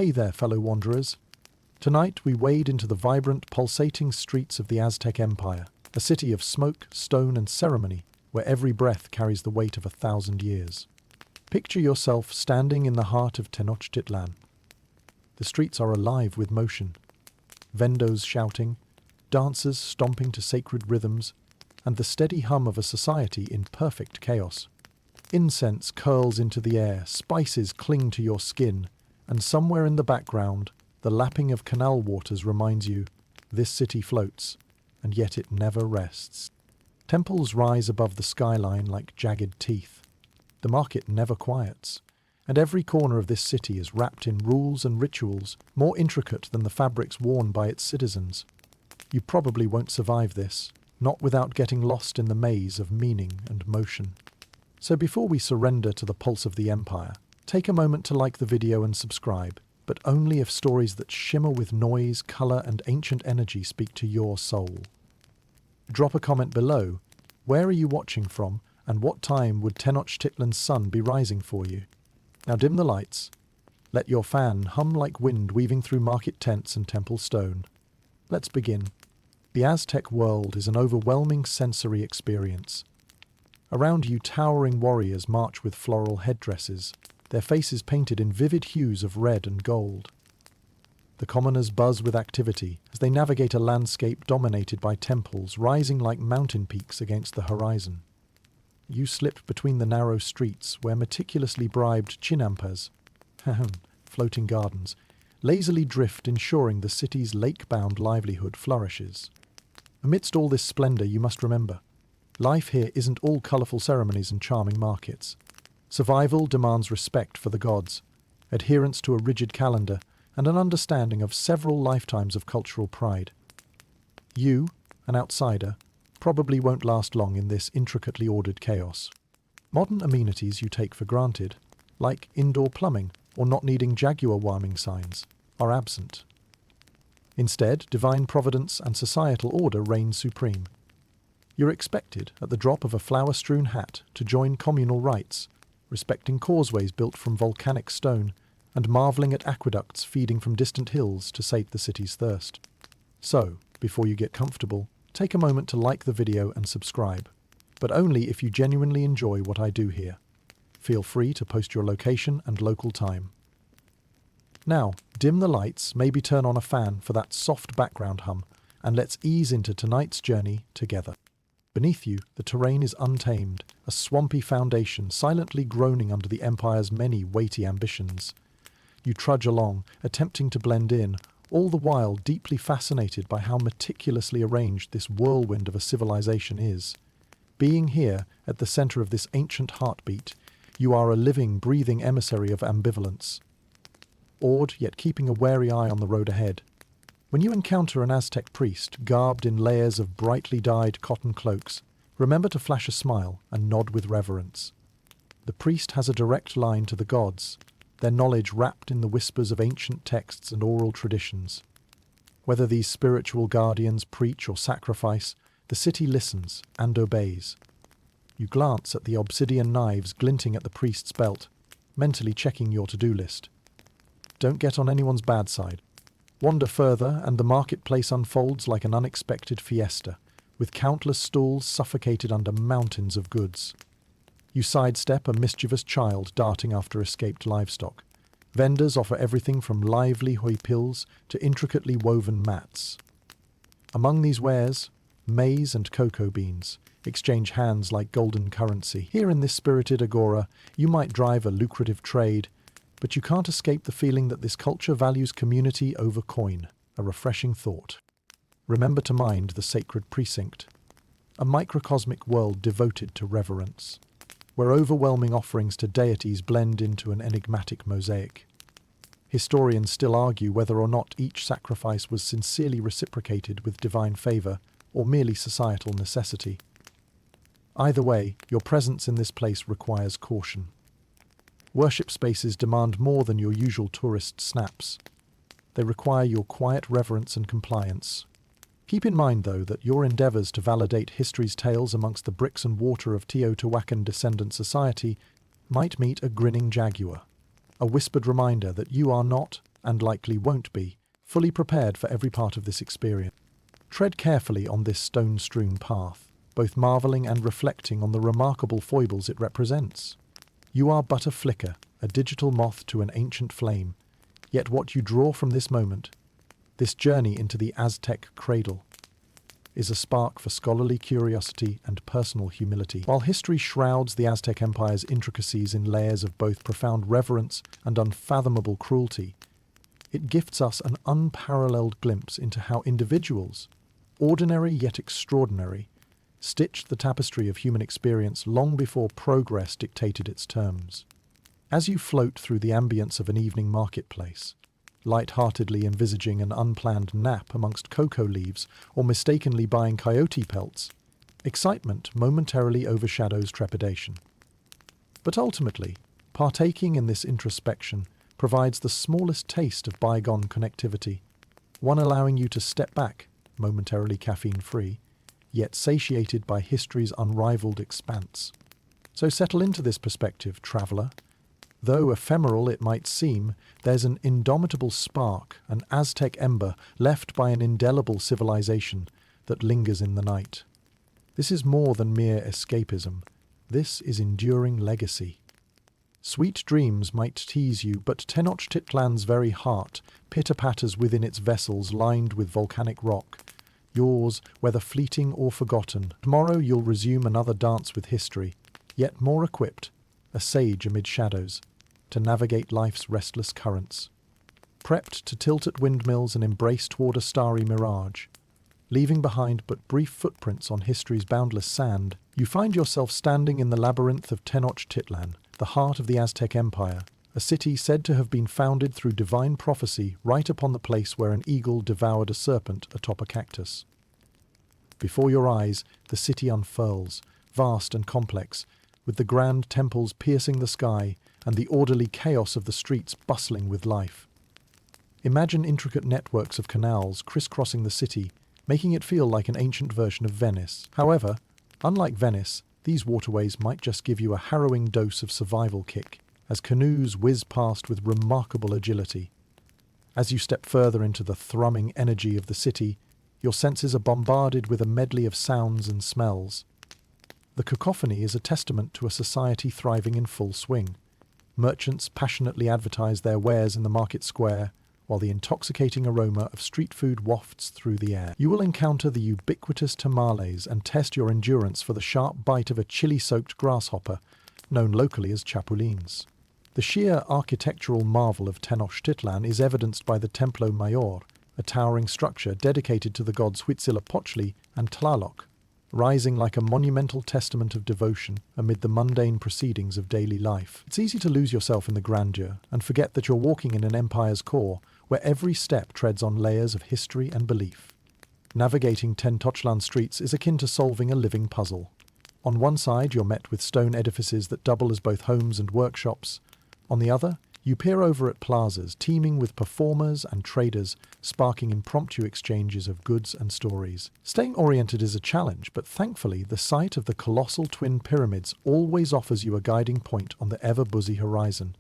Hey there, fellow wanderers. Tonight we wade into the vibrant, pulsating streets of the Aztec Empire, a city of smoke, stone, and ceremony, where every breath carries the weight of 1,000 years. Picture yourself standing in the heart of Tenochtitlan. The streets are alive with motion. Vendors shouting, dancers stomping to sacred rhythms, and the steady hum of a society in perfect chaos. Incense curls into the air, spices cling to your skin, and somewhere in the background, the lapping of canal waters reminds you, this city floats, and yet it never rests. Temples rise above the skyline like jagged teeth. The market never quiets, and every corner of this city is wrapped in rules and rituals more intricate than the fabrics worn by its citizens. You probably won't survive this, not without getting lost in the maze of meaning and motion. So before we surrender to the pulse of the empire, take a moment to like the video and subscribe, but only if stories that shimmer with noise, color, and ancient energy speak to your soul. Drop a comment below. Where are you watching from, and what time would Tenochtitlan's sun be rising for you? Now dim the lights. Let your fan hum like wind weaving through market tents and temple stone. Let's begin. The Aztec world is an overwhelming sensory experience. Around you, towering warriors march with floral headdresses, their faces painted in vivid hues of red and gold. The commoners buzz with activity as they navigate a landscape dominated by temples rising like mountain peaks against the horizon. You slip between the narrow streets where meticulously bribed chinampas, floating gardens, lazily drift, ensuring the city's lake-bound livelihood flourishes. Amidst all this splendor, you must remember, life here isn't all colorful ceremonies and charming markets. Survival demands respect for the gods, adherence to a rigid calendar, and an understanding of several lifetimes of cultural pride. You, an outsider, probably won't last long in this intricately ordered chaos. Modern amenities you take for granted, like indoor plumbing or not needing jaguar warming signs, are absent. Instead, divine providence and societal order reign supreme. You're expected, at the drop of a flower-strewn hat, to join communal rites, respecting causeways built from volcanic stone, and marveling at aqueducts feeding from distant hills to sate the city's thirst. So, before you get comfortable, take a moment to like the video and subscribe, but only if you genuinely enjoy what I do here. Feel free to post your location and local time. Now, dim the lights, maybe turn on a fan for that soft background hum, and let's ease into tonight's journey together. Beneath you, the terrain is untamed, a swampy foundation silently groaning under the Empire's many weighty ambitions. You trudge along, attempting to blend in, all the while deeply fascinated by how meticulously arranged this whirlwind of a civilization is. Being here, at the center of this ancient heartbeat, you are a living, breathing emissary of ambivalence. Awed, yet keeping a wary eye on the road ahead. When you encounter an Aztec priest, garbed in layers of brightly dyed cotton cloaks, remember to flash a smile and nod with reverence. The priest has a direct line to the gods, their knowledge wrapped in the whispers of ancient texts and oral traditions. Whether these spiritual guardians preach or sacrifice, the city listens and obeys. You glance at the obsidian knives glinting at the priest's belt, mentally checking your to-do list. Don't get on anyone's bad side. Wander further, and the marketplace unfolds like an unexpected fiesta, with countless stalls suffocated under mountains of goods. You sidestep a mischievous child darting after escaped livestock. Vendors offer everything from lively hoipils to intricately woven mats. Among these wares, maize and cocoa beans exchange hands like golden currency. Here in this spirited agora, you might drive a lucrative trade, but you can't escape the feeling that this culture values community over coin, a refreshing thought. Remember to mind the sacred precinct, a microcosmic world devoted to reverence, where overwhelming offerings to deities blend into an enigmatic mosaic. Historians still argue whether or not each sacrifice was sincerely reciprocated with divine favor or merely societal necessity. Either way, your presence in this place requires caution. Worship spaces demand more than your usual tourist snaps. They require your quiet reverence and compliance. Keep in mind, though, that your endeavors to validate history's tales amongst the bricks and mortar of Teotihuacan descendant society might meet a grinning jaguar, a whispered reminder that you are not and likely won't be, fully prepared for every part of this experience. Tread carefully on this stone-strewn path, both marvelling and reflecting on the remarkable foibles it represents. You are but a flicker, a digital moth to an ancient flame, yet what you draw from this moment, this journey into the Aztec cradle, is a spark for scholarly curiosity and personal humility. While history shrouds the Aztec Empire's intricacies in layers of both profound reverence and unfathomable cruelty, it gifts us an unparalleled glimpse into how individuals, ordinary yet extraordinary, stitched the tapestry of human experience long before progress dictated its terms. As you float through the ambience of an evening marketplace, light-heartedly envisaging an unplanned nap amongst cocoa leaves or mistakenly buying coyote pelts, excitement momentarily overshadows trepidation. But ultimately, partaking in this introspection provides the smallest taste of bygone connectivity, one allowing you to step back, momentarily caffeine-free, yet satiated by history's unrivaled expanse. So settle into this perspective, traveller. Though ephemeral it might seem, there's an indomitable spark, an Aztec ember left by an indelible civilization that lingers in the night. This is more than mere escapism. This is enduring legacy. Sweet dreams might tease you, but Tenochtitlan's very heart pitter-patters within its vessels lined with volcanic rock. Yours, whether fleeting or forgotten. Tomorrow you'll resume another dance with history, yet more equipped, a sage amid shadows, to navigate life's restless currents. Prepped to tilt at windmills and embrace toward a starry mirage, leaving behind but brief footprints on history's boundless sand, you find yourself standing in the labyrinth of Tenochtitlan, the heart of the Aztec Empire, a city said to have been founded through divine prophecy right upon the place where an eagle devoured a serpent atop a cactus. Before your eyes, the city unfurls, vast and complex, with the grand temples piercing the sky and the orderly chaos of the streets bustling with life. Imagine intricate networks of canals crisscrossing the city, making it feel like an ancient version of Venice. However, unlike Venice, these waterways might just give you a harrowing dose of survival kick, as canoes whiz past with remarkable agility. As you step further into the thrumming energy of the city, your senses are bombarded with a medley of sounds and smells. The cacophony is a testament to a society thriving in full swing. Merchants passionately advertise their wares in the market square, while the intoxicating aroma of street food wafts through the air. You will encounter the ubiquitous tamales and test your endurance for the sharp bite of a chili-soaked grasshopper, known locally as chapulines. The sheer architectural marvel of Tenochtitlan is evidenced by the Templo Mayor, a towering structure dedicated to the gods Huitzilopochtli and Tlaloc, rising like a monumental testament of devotion amid the mundane proceedings of daily life. It's easy to lose yourself in the grandeur and forget that you're walking in an empire's core, where every step treads on layers of history and belief. Navigating Tenochtitlan streets is akin to solving a living puzzle. On one side, you're met with stone edifices that double as both homes and workshops. On the other, you peer over at plazas teeming with performers and traders, sparking impromptu exchanges of goods and stories. Staying oriented is a challenge, but thankfully the sight of the colossal twin pyramids always offers you a guiding point on the ever-busy horizon.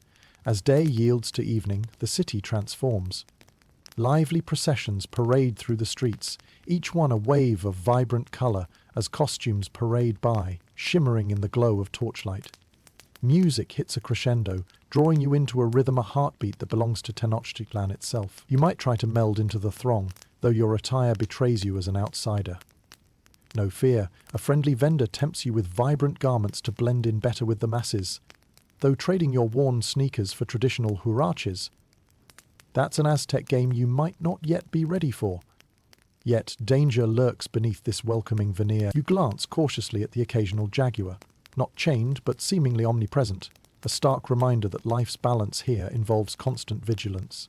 As day yields to evening, the city transforms. Lively processions parade through the streets, each one a wave of vibrant colour as costumes parade by, shimmering in the glow of torchlight. Music hits a crescendo, drawing you into a rhythm, a heartbeat that belongs to Tenochtitlan itself. You might try to meld into the throng, though your attire betrays you as an outsider. No fear, a friendly vendor tempts you with vibrant garments to blend in better with the masses, though trading your worn sneakers for traditional huaraches. That's an Aztec game you might not yet be ready for. Yet danger lurks beneath this welcoming veneer. You glance cautiously at the occasional jaguar, not chained but seemingly omnipresent, a stark reminder that life's balance here involves constant vigilance.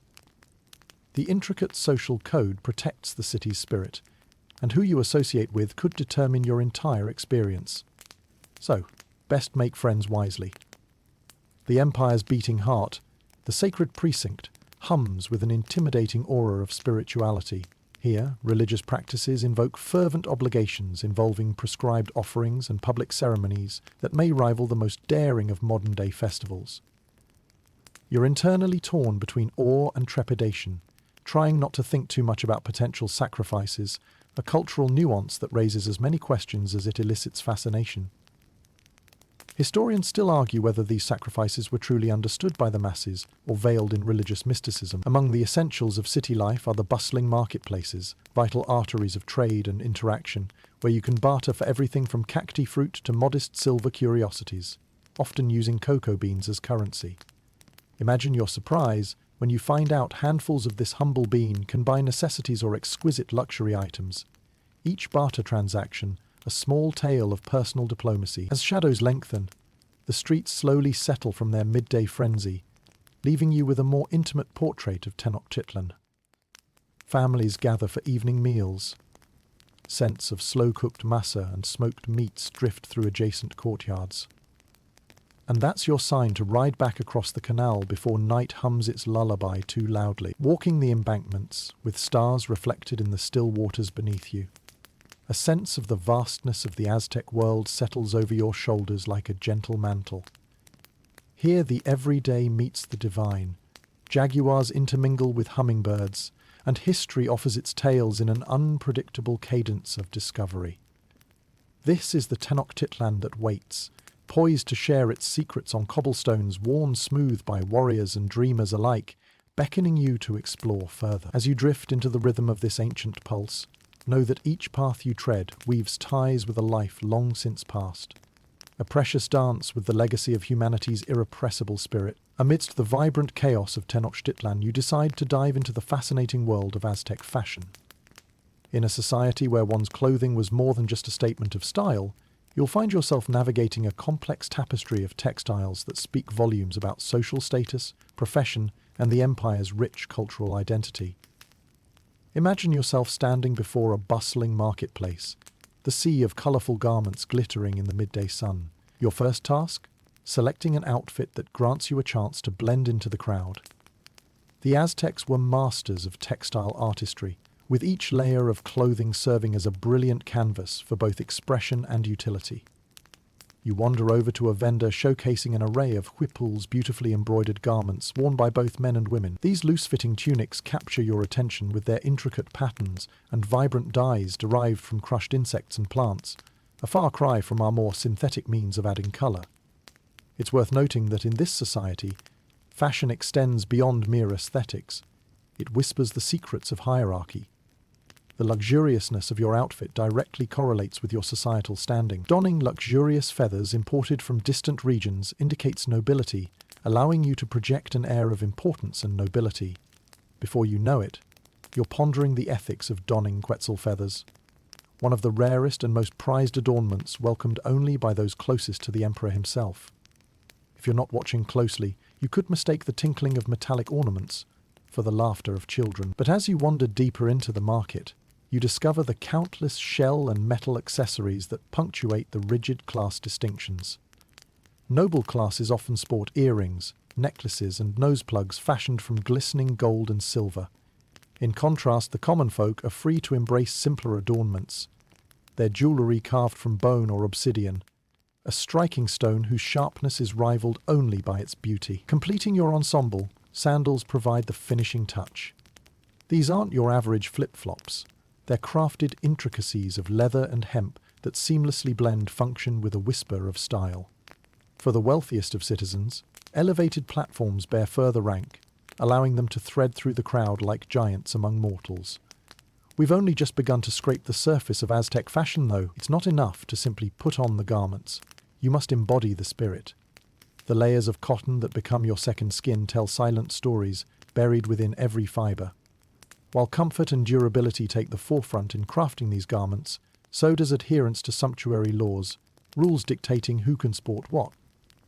The intricate social code protects the city's spirit, and who you associate with could determine your entire experience. So, best make friends wisely. The Empire's beating heart, the sacred precinct, hums with an intimidating aura of spirituality. Here, religious practices invoke fervent obligations involving prescribed offerings and public ceremonies that may rival the most daring of modern-day festivals. You're internally torn between awe and trepidation, trying not to think too much about potential sacrifices, a cultural nuance that raises as many questions as it elicits fascination. Historians still argue whether these sacrifices were truly understood by the masses or veiled in religious mysticism. Among the essentials of city life are the bustling marketplaces, vital arteries of trade and interaction, where you can barter for everything from cacti fruit to modest silver curiosities, often using cocoa beans as currency. Imagine your surprise when you find out handfuls of this humble bean can buy necessities or exquisite luxury items. Each barter transaction, a small tale of personal diplomacy. As shadows lengthen, the streets slowly settle from their midday frenzy, leaving you with a more intimate portrait of Tenochtitlan. Families gather for evening meals. Scents of slow-cooked masa and smoked meats drift through adjacent courtyards. And that's your sign to ride back across the canal before night hums its lullaby too loudly. Walking the embankments, with stars reflected in the still waters beneath you, a sense of the vastness of the Aztec world settles over your shoulders like a gentle mantle. Here the everyday meets the divine. Jaguars intermingle with hummingbirds, and history offers its tales in an unpredictable cadence of discovery. This is the Tenochtitlan that waits, poised to share its secrets on cobblestones worn smooth by warriors and dreamers alike, beckoning you to explore further. As you drift into the rhythm of this ancient pulse, know that each path you tread weaves ties with a life long since past, a precious dance with the legacy of humanity's irrepressible spirit. Amidst the vibrant chaos of Tenochtitlan, you decide to dive into the fascinating world of Aztec fashion. In a society where one's clothing was more than just a statement of style, you'll find yourself navigating a complex tapestry of textiles that speak volumes about social status, profession, and the empire's rich cultural identity. Imagine yourself standing before a bustling marketplace, the sea of colourful garments glittering in the midday sun. Your first task? Selecting an outfit that grants you a chance to blend into the crowd. The Aztecs were masters of textile artistry, with each layer of clothing serving as a brilliant canvas for both expression and utility. You wander over to a vendor showcasing an array of Whipple's beautifully embroidered garments worn by both men and women. These loose-fitting tunics capture your attention with their intricate patterns and vibrant dyes derived from crushed insects and plants, a far cry from our more synthetic means of adding colour. It's worth noting that in this society, fashion extends beyond mere aesthetics. It whispers the secrets of hierarchy. The luxuriousness of your outfit directly correlates with your societal standing. Donning luxurious feathers imported from distant regions indicates nobility, allowing you to project an air of importance and nobility. Before you know it, you're pondering the ethics of donning Quetzal feathers, one of the rarest and most prized adornments welcomed only by those closest to the emperor himself. If you're not watching closely, you could mistake the tinkling of metallic ornaments for the laughter of children. But as you wander deeper into the market, you discover the countless shell and metal accessories that punctuate the rigid class distinctions. Noble classes often sport earrings, necklaces, and nose plugs fashioned from glistening gold and silver. In contrast, the common folk are free to embrace simpler adornments, their jewellery carved from bone or obsidian, a striking stone whose sharpness is rivaled only by its beauty. Completing your ensemble, sandals provide the finishing touch. These aren't your average flip-flops. They're crafted intricacies of leather and hemp that seamlessly blend function with a whisper of style. For the wealthiest of citizens, elevated platforms bear further rank, allowing them to thread through the crowd like giants among mortals. We've only just begun to scrape the surface of Aztec fashion, though. It's not enough to simply put on the garments. You must embody the spirit. The layers of cotton that become your second skin tell silent stories buried within every fibre. While comfort and durability take the forefront in crafting these garments, so does adherence to sumptuary laws, rules dictating who can sport what.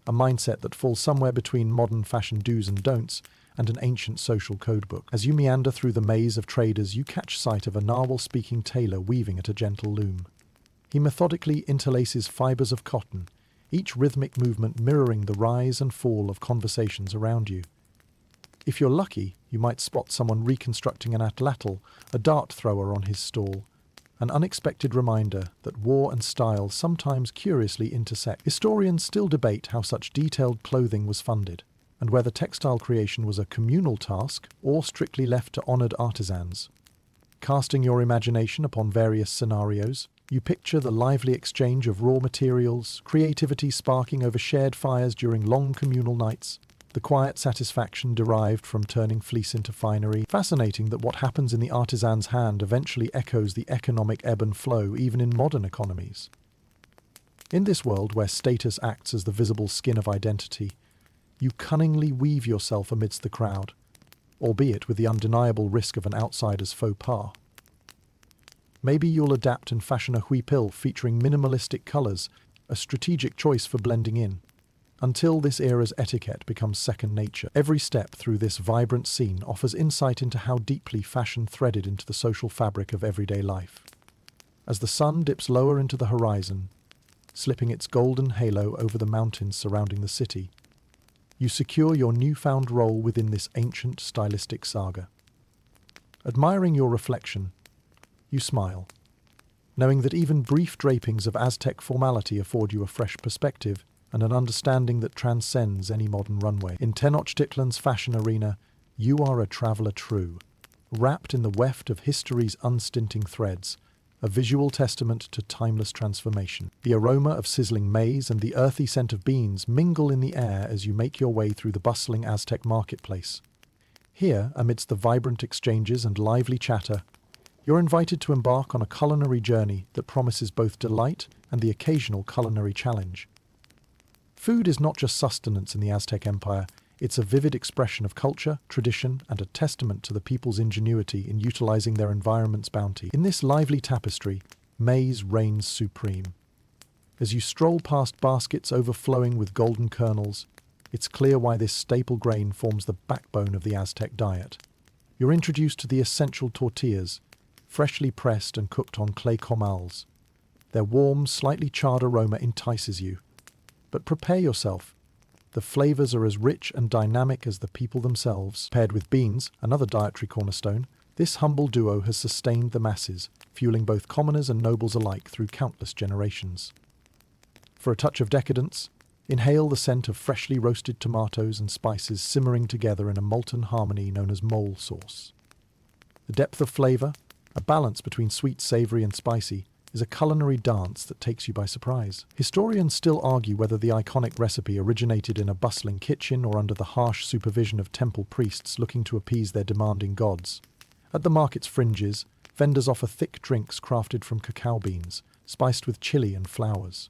A mindset that falls somewhere between modern fashion do's and don'ts and an ancient social codebook. As you meander through the maze of traders, you catch sight of a narwhal-speaking tailor weaving at a gentle loom. He methodically interlaces fibres of cotton, each rhythmic movement mirroring the rise and fall of conversations around you. If you're lucky, you might spot someone reconstructing an atlatl, a dart thrower on his stall, an unexpected reminder that war and style sometimes curiously intersect. Historians still debate how such detailed clothing was funded. and whether textile creation was a communal task or strictly left to honored artisans. Casting your imagination upon various scenarios, you picture the lively exchange of raw materials, creativity sparking over shared fires during long communal nights, the quiet satisfaction derived from turning fleece into finery. Fascinating that what happens in the artisan's hand eventually echoes the economic ebb and flow even in modern economies. In this world where status acts as the visible skin of identity, you cunningly weave yourself amidst the crowd, albeit with the undeniable risk of an outsider's faux pas. Maybe you'll adapt and fashion a huipil featuring minimalistic colours, a strategic choice for blending in. Until this era's etiquette becomes second nature, every step through this vibrant scene offers insight into how deeply fashion threaded into the social fabric of everyday life. As the sun dips lower into the horizon, slipping its golden halo over the mountains surrounding the city, you secure your newfound role within this ancient stylistic saga. Admiring your reflection, you smile, knowing that even brief drapings of Aztec formality afford you a fresh perspective and an understanding that transcends any modern runway. In Tenochtitlan's fashion arena, you are a traveller true, wrapped in the weft of history's unstinting threads, a visual testament to timeless transformation. The aroma of sizzling maize and the earthy scent of beans mingle in the air as you make your way through the bustling Aztec marketplace. Here, amidst the vibrant exchanges and lively chatter, you're invited to embark on a culinary journey that promises both delight and the occasional culinary challenge. Food is not just sustenance in the Aztec Empire, it's a vivid expression of culture, tradition, and a testament to the people's ingenuity in utilizing their environment's bounty. In this lively tapestry, maize reigns supreme. As you stroll past baskets overflowing with golden kernels, it's clear why this staple grain forms the backbone of the Aztec diet. You're introduced to the essential tortillas, freshly pressed and cooked on clay comals. Their warm, slightly charred aroma entices you. But prepare yourself. The flavors are as rich and dynamic as the people themselves. Paired with beans, another dietary cornerstone, this humble duo has sustained the masses, fueling both commoners and nobles alike through countless generations. For a touch of decadence, inhale the scent of freshly roasted tomatoes and spices simmering together in a molten harmony known as mole sauce. The depth of flavor, a balance between sweet, savory, and spicy, is a culinary dance that takes you by surprise. Historians still argue whether the iconic recipe originated in a bustling kitchen or under the harsh supervision of temple priests looking to appease their demanding gods. At the market's fringes, vendors offer thick drinks crafted from cacao beans, spiced with chili and flowers.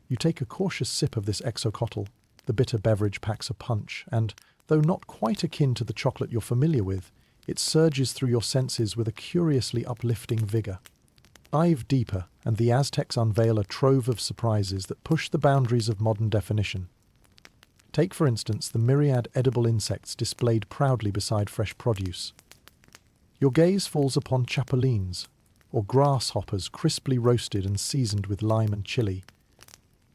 You take a cautious sip of this exocotl. The bitter beverage packs a punch, and, though not quite akin to the chocolate you're familiar with, it surges through your senses with a curiously uplifting vigor. Dive deeper, and the Aztecs unveil a trove of surprises that push the boundaries of modern definition. Take, for instance, the myriad edible insects displayed proudly beside fresh produce. Your gaze falls upon chapulines, or grasshoppers crisply roasted and seasoned with lime and chili.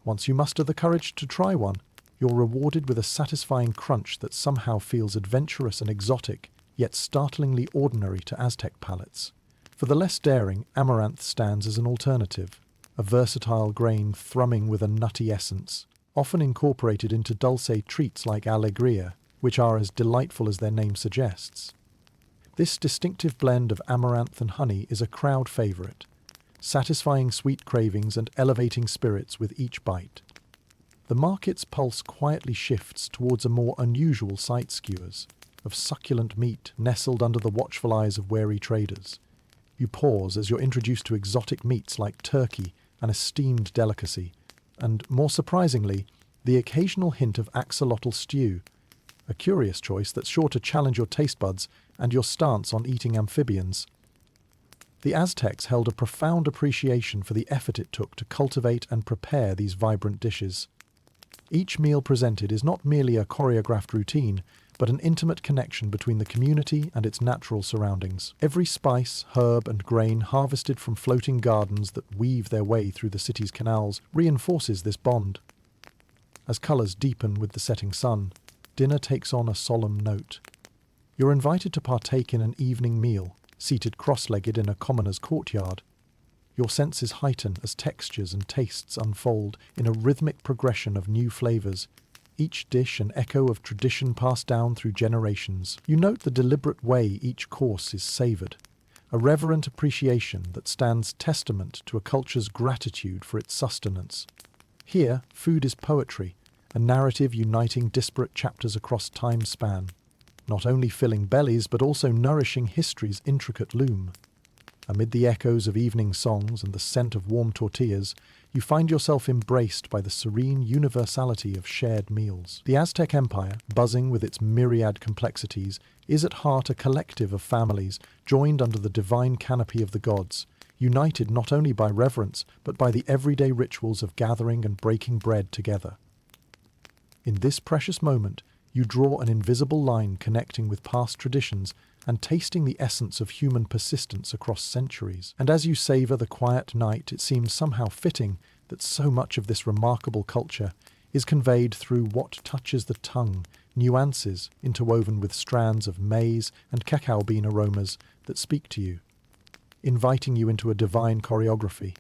Once you muster the courage to try one, you're rewarded with a satisfying crunch that somehow feels adventurous and exotic, yet startlingly ordinary to Aztec palates. For the less daring, amaranth stands as an alternative, a versatile grain thrumming with a nutty essence, often incorporated into dulce treats like alegria, which are as delightful as their name suggests. This distinctive blend of amaranth and honey is a crowd favorite, satisfying sweet cravings and elevating spirits with each bite. The market's pulse quietly shifts towards a more unusual sight skewers, of succulent meat nestled under the watchful eyes of wary traders. You pause as you're introduced to exotic meats like turkey, an esteemed delicacy, and, more surprisingly, the occasional hint of axolotl stew, a curious choice that's sure to challenge your taste buds and your stance on eating amphibians. The Aztecs held a profound appreciation for the effort it took to cultivate and prepare these vibrant dishes. Each meal presented is not merely a choreographed routine, but an intimate connection between the community and its natural surroundings. Every spice, herb, and grain harvested from floating gardens that weave their way through the city's canals reinforces this bond. As colours deepen with the setting sun, dinner takes on a solemn note. You're invited to partake in an evening meal, seated cross-legged in a commoner's courtyard. Your senses heighten as textures and tastes unfold in a rhythmic progression of new flavours, each dish an echo of tradition passed down through generations. You note the deliberate way each course is savoured, a reverent appreciation that stands testament to a culture's gratitude for its sustenance. Here, food is poetry, a narrative uniting disparate chapters across time span, not only filling bellies but also nourishing history's intricate loom. Amid the echoes of evening songs and the scent of warm tortillas, you find yourself embraced by the serene universality of shared meals. The Aztec Empire, buzzing with its myriad complexities, is at heart a collective of families joined under the divine canopy of the gods, united not only by reverence but by the everyday rituals of gathering and breaking bread together. In this precious moment, you draw an invisible line connecting with past traditions and tasting the essence of human persistence across centuries. And as you savour the quiet night, it seems somehow fitting that so much of this remarkable culture is conveyed through what touches the tongue, nuances interwoven with strands of maize and cacao bean aromas that speak to you, inviting you into a divine choreography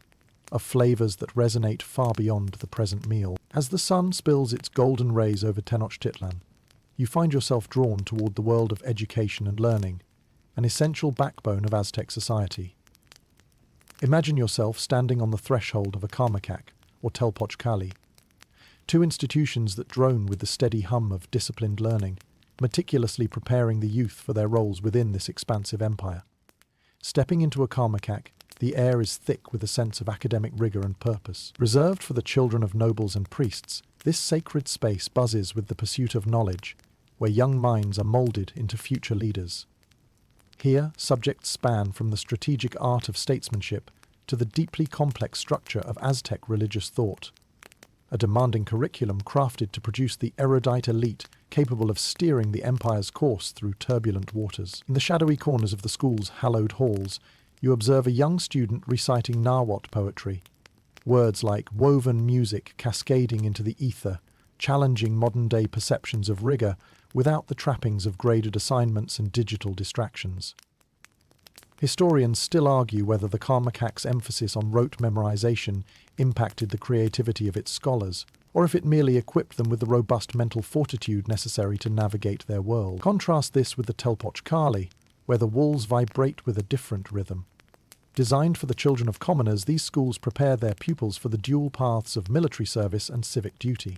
of flavours that resonate far beyond the present meal. As the sun spills its golden rays over Tenochtitlan, you find yourself drawn toward the world of education and learning, an essential backbone of Aztec society. Imagine yourself standing on the threshold of a Karmakak or Telpochcali, two institutions that drone with the steady hum of disciplined learning, meticulously preparing the youth for their roles within this expansive empire. Stepping into a Karmakak, the air is thick with a sense of academic rigour and purpose. Reserved for the children of nobles and priests, this sacred space buzzes with the pursuit of knowledge, where young minds are moulded into future leaders. Here, subjects span from the strategic art of statesmanship to the deeply complex structure of Aztec religious thought, a demanding curriculum crafted to produce the erudite elite capable of steering the empire's course through turbulent waters. In the shadowy corners of the school's hallowed halls, you observe a young student reciting Nawat poetry, words like woven music cascading into the ether, challenging modern-day perceptions of rigour without the trappings of graded assignments and digital distractions. Historians still argue whether the Karmakak's emphasis on rote memorization impacted the creativity of its scholars, or if it merely equipped them with the robust mental fortitude necessary to navigate their world. Contrast this with the Telpochcali, where the walls vibrate with a different rhythm. Designed for the children of commoners, these schools prepare their pupils for the dual paths of military service and civic duty.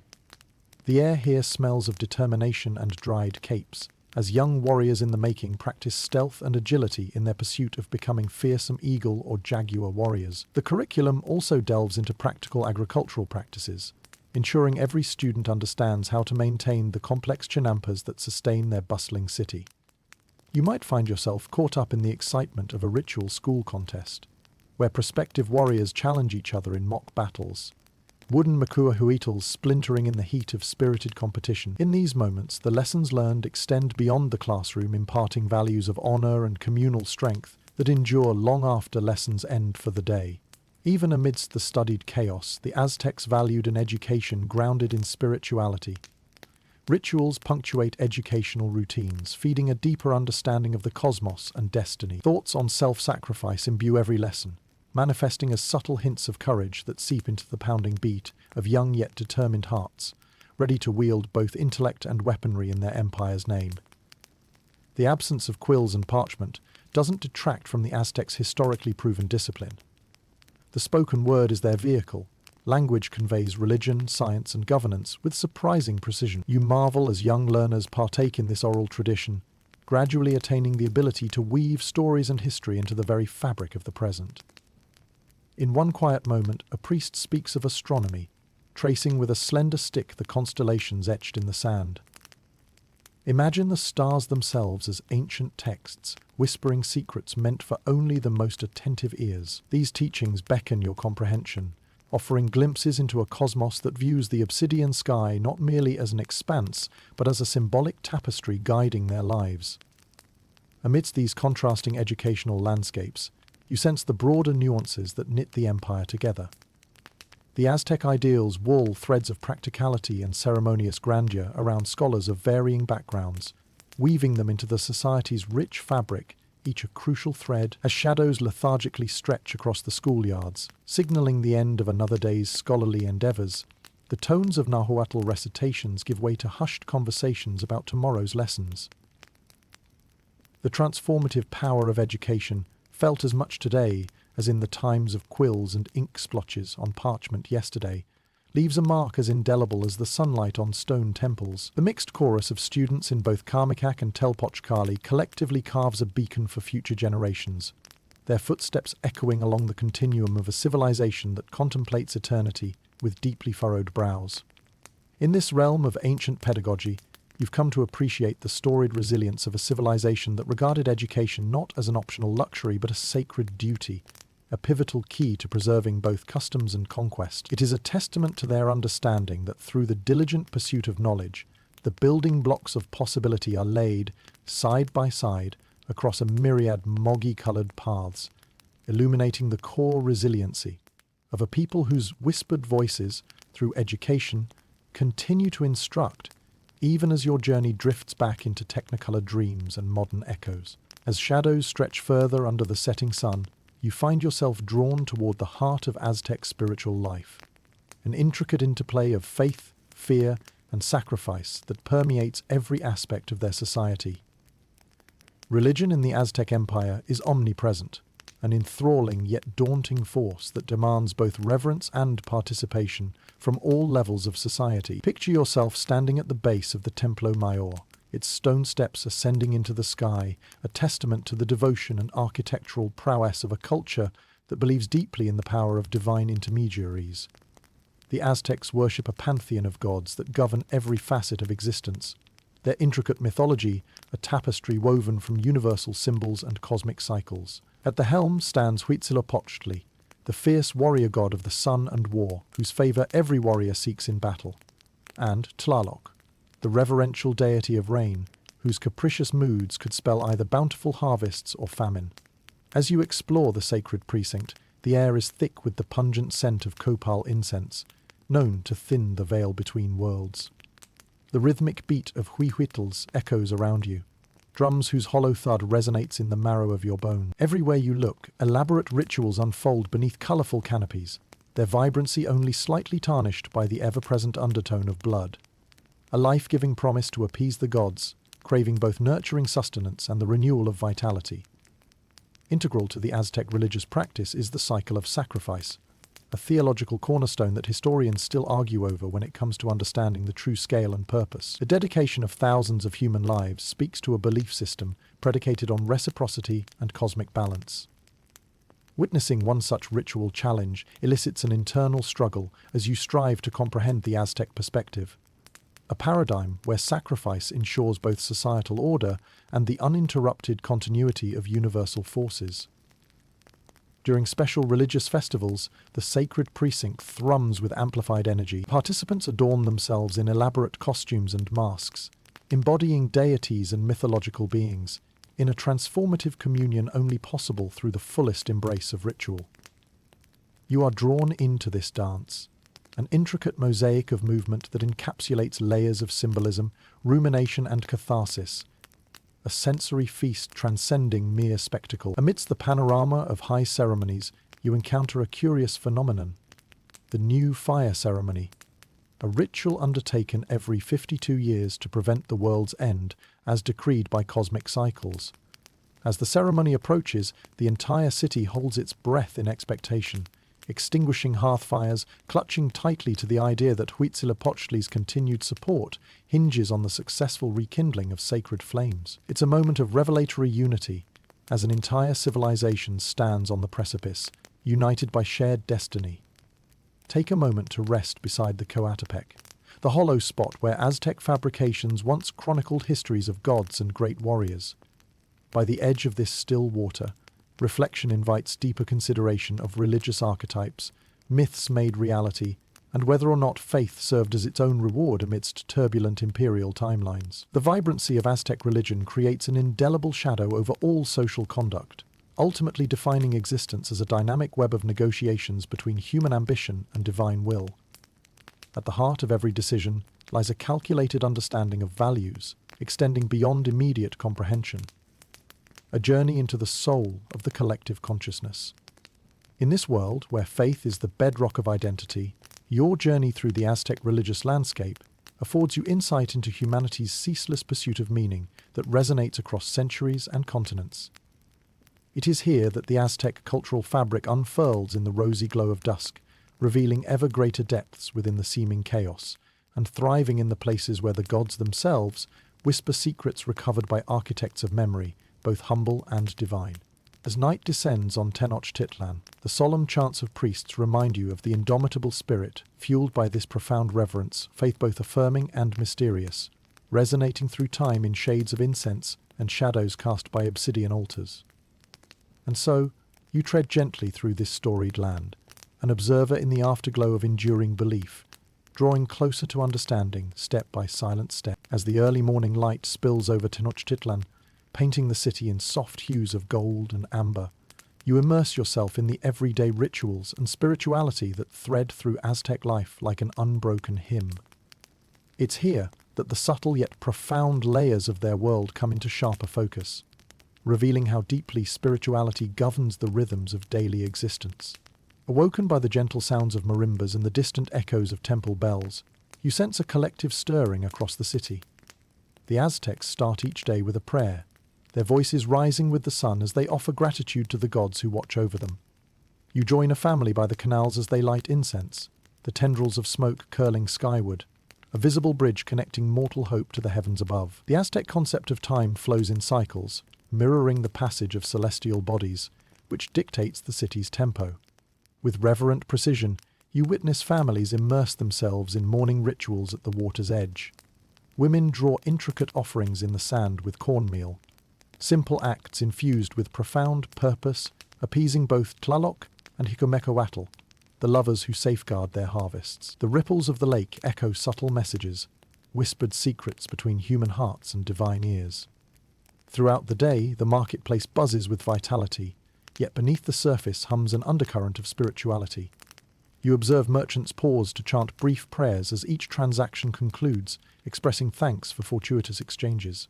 The air here smells of determination and dried capes, as young warriors in the making practice stealth and agility in their pursuit of becoming fearsome eagle or jaguar warriors. The curriculum also delves into practical agricultural practices, ensuring every student understands how to maintain the complex chinampas that sustain their bustling city. You might find yourself caught up in the excitement of a ritual school contest, where prospective warriors challenge each other in mock battles, wooden makuahuitls splintering in the heat of spirited competition. In these moments, the lessons learned extend beyond the classroom, imparting values of honor and communal strength that endure long after lessons end for the day. Even amidst the studied chaos, the Aztecs valued an education grounded in spirituality. Rituals punctuate educational routines, feeding a deeper understanding of the cosmos and destiny. Thoughts on self-sacrifice imbue every lesson, manifesting as subtle hints of courage that seep into the pounding beat of young yet determined hearts, ready to wield both intellect and weaponry in their empire's name. The absence of quills and parchment doesn't detract from the Aztecs' historically proven discipline. The spoken word is their vehicle. Language conveys religion, science, and governance with surprising precision. You marvel as young learners partake in this oral tradition, gradually attaining the ability to weave stories and history into the very fabric of the present. In one quiet moment, a priest speaks of astronomy, tracing with a slender stick the constellations etched in the sand. Imagine the stars themselves as ancient texts, whispering secrets meant for only the most attentive ears. These teachings beckon your comprehension, offering glimpses into a cosmos that views the obsidian sky not merely as an expanse, but as a symbolic tapestry guiding their lives. Amidst these contrasting educational landscapes, you sense the broader nuances that knit the empire together. The Aztec ideals wove threads of practicality and ceremonious grandeur around scholars of varying backgrounds, weaving them into the society's rich fabric, each a crucial thread, as shadows lethargically stretch across the schoolyards, signaling the end of another day's scholarly endeavours. The tones of Nahuatl recitations give way to hushed conversations about tomorrow's lessons. The transformative power of education, felt as much today as in the times of quills and ink splotches on parchment yesterday, leaves a mark as indelible as the sunlight on stone temples. The mixed chorus of students in both Karmakak and Telpochkali collectively carves a beacon for future generations, their footsteps echoing along the continuum of a civilization that contemplates eternity with deeply furrowed brows. In this realm of ancient pedagogy, you've come to appreciate the storied resilience of a civilization that regarded education not as an optional luxury but a sacred duty, a pivotal key to preserving both customs and conquest. It is a testament to their understanding that through the diligent pursuit of knowledge, the building blocks of possibility are laid, side by side, across a myriad moggy-coloured paths, illuminating the core resiliency of a people whose whispered voices, through education, continue to instruct, even as your journey drifts back into technicolor dreams and modern echoes. As shadows stretch further under the setting sun, you find yourself drawn toward the heart of Aztec spiritual life, an intricate interplay of faith, fear, and sacrifice that permeates every aspect of their society. Religion in the Aztec Empire is omnipresent, an enthralling yet daunting force that demands both reverence and participation from all levels of society. Picture yourself standing at the base of the Templo Mayor, its stone steps ascending into the sky, a testament to the devotion and architectural prowess of a culture that believes deeply in the power of divine intermediaries. The Aztecs worship a pantheon of gods that govern every facet of existence. Their intricate mythology, a tapestry woven from universal symbols and cosmic cycles. At the helm stands Huitzilopochtli, the fierce warrior god of the sun and war, whose favor every warrior seeks in battle, and Tlaloc, the reverential deity of rain, whose capricious moods could spell either bountiful harvests or famine. As you explore the sacred precinct, the air is thick with the pungent scent of copal incense, known to thin the veil between worlds. The rhythmic beat of huihuitls echoes around you, drums whose hollow thud resonates in the marrow of your bone. Everywhere you look, elaborate rituals unfold beneath colourful canopies, their vibrancy only slightly tarnished by the ever-present undertone of blood. A life-giving promise to appease the gods, craving both nurturing sustenance and the renewal of vitality. Integral to the Aztec religious practice is the cycle of sacrifice, a theological cornerstone that historians still argue over when it comes to understanding the true scale and purpose. The dedication of thousands of human lives speaks to a belief system predicated on reciprocity and cosmic balance. Witnessing one such ritual challenge elicits an internal struggle as you strive to comprehend the Aztec perspective, a paradigm where sacrifice ensures both societal order and the uninterrupted continuity of universal forces. During special religious festivals, the sacred precinct thrums with amplified energy. Participants adorn themselves in elaborate costumes and masks, embodying deities and mythological beings, in a transformative communion only possible through the fullest embrace of ritual. You are drawn into this dance, an intricate mosaic of movement that encapsulates layers of symbolism, rumination, and catharsis, a sensory feast transcending mere spectacle. Amidst the panorama of high ceremonies, you encounter a curious phenomenon, the new fire ceremony, a ritual undertaken every 52 years to prevent the world's end, as decreed by cosmic cycles. As the ceremony approaches, the entire city holds its breath in expectation, extinguishing hearth fires, clutching tightly to the idea that Huitzilopochtli's continued support hinges on the successful rekindling of sacred flames. It's a moment of revelatory unity, as an entire civilization stands on the precipice, united by shared destiny. Take a moment to rest beside the Coatepec, the hollow spot where Aztec fabrications once chronicled histories of gods and great warriors. By the edge of this still water, reflection invites deeper consideration of religious archetypes, myths made reality, and whether or not faith served as its own reward amidst turbulent imperial timelines. The vibrancy of Aztec religion creates an indelible shadow over all social conduct, ultimately defining existence as a dynamic web of negotiations between human ambition and divine will. At the heart of every decision lies a calculated understanding of values, extending beyond immediate comprehension. A journey into the soul of the collective consciousness. In this world, where faith is the bedrock of identity, Your journey through the Aztec religious landscape affords you insight into humanity's ceaseless pursuit of meaning that resonates across centuries and continents. It is here that the Aztec cultural fabric unfurls in the rosy glow of dusk, revealing ever greater depths within the seeming chaos, and thriving in the places where the gods themselves whisper secrets recovered by architects of memory, both humble and divine. As night descends on Tenochtitlan, the solemn chants of priests remind you of the indomitable spirit fueled by this profound reverence, faith both affirming and mysterious, resonating through time in shades of incense and shadows cast by obsidian altars. And so, you tread gently through this storied land, an observer in the afterglow of enduring belief, drawing closer to understanding step by silent step. As the early morning light spills over Tenochtitlan, painting the city in soft hues of gold and amber, you immerse yourself in the everyday rituals and spirituality that thread through Aztec life like an unbroken hymn. It's here that the subtle yet profound layers of their world come into sharper focus, revealing how deeply spirituality governs the rhythms of daily existence. Awoken by the gentle sounds of marimbas and the distant echoes of temple bells, you sense a collective stirring across the city. The Aztecs start each day with a prayer, their voices rising with the sun as they offer gratitude to the gods who watch over them. You join a family by the canals as they light incense, the tendrils of smoke curling skyward, a visible bridge connecting mortal hope to the heavens above. The Aztec concept of time flows in cycles, mirroring the passage of celestial bodies, which dictates the city's tempo. With reverent precision, you witness families immerse themselves in morning rituals at the water's edge. Women draw intricate offerings in the sand with cornmeal, simple acts infused with profound purpose, appeasing both Tlaloc and Hikomecoatl, the lovers who safeguard their harvests. The ripples of the lake echo subtle messages, whispered secrets between human hearts and divine ears. Throughout the day, the marketplace buzzes with vitality, yet beneath the surface hums an undercurrent of spirituality. You observe merchants pause to chant brief prayers as each transaction concludes, expressing thanks for fortuitous exchanges.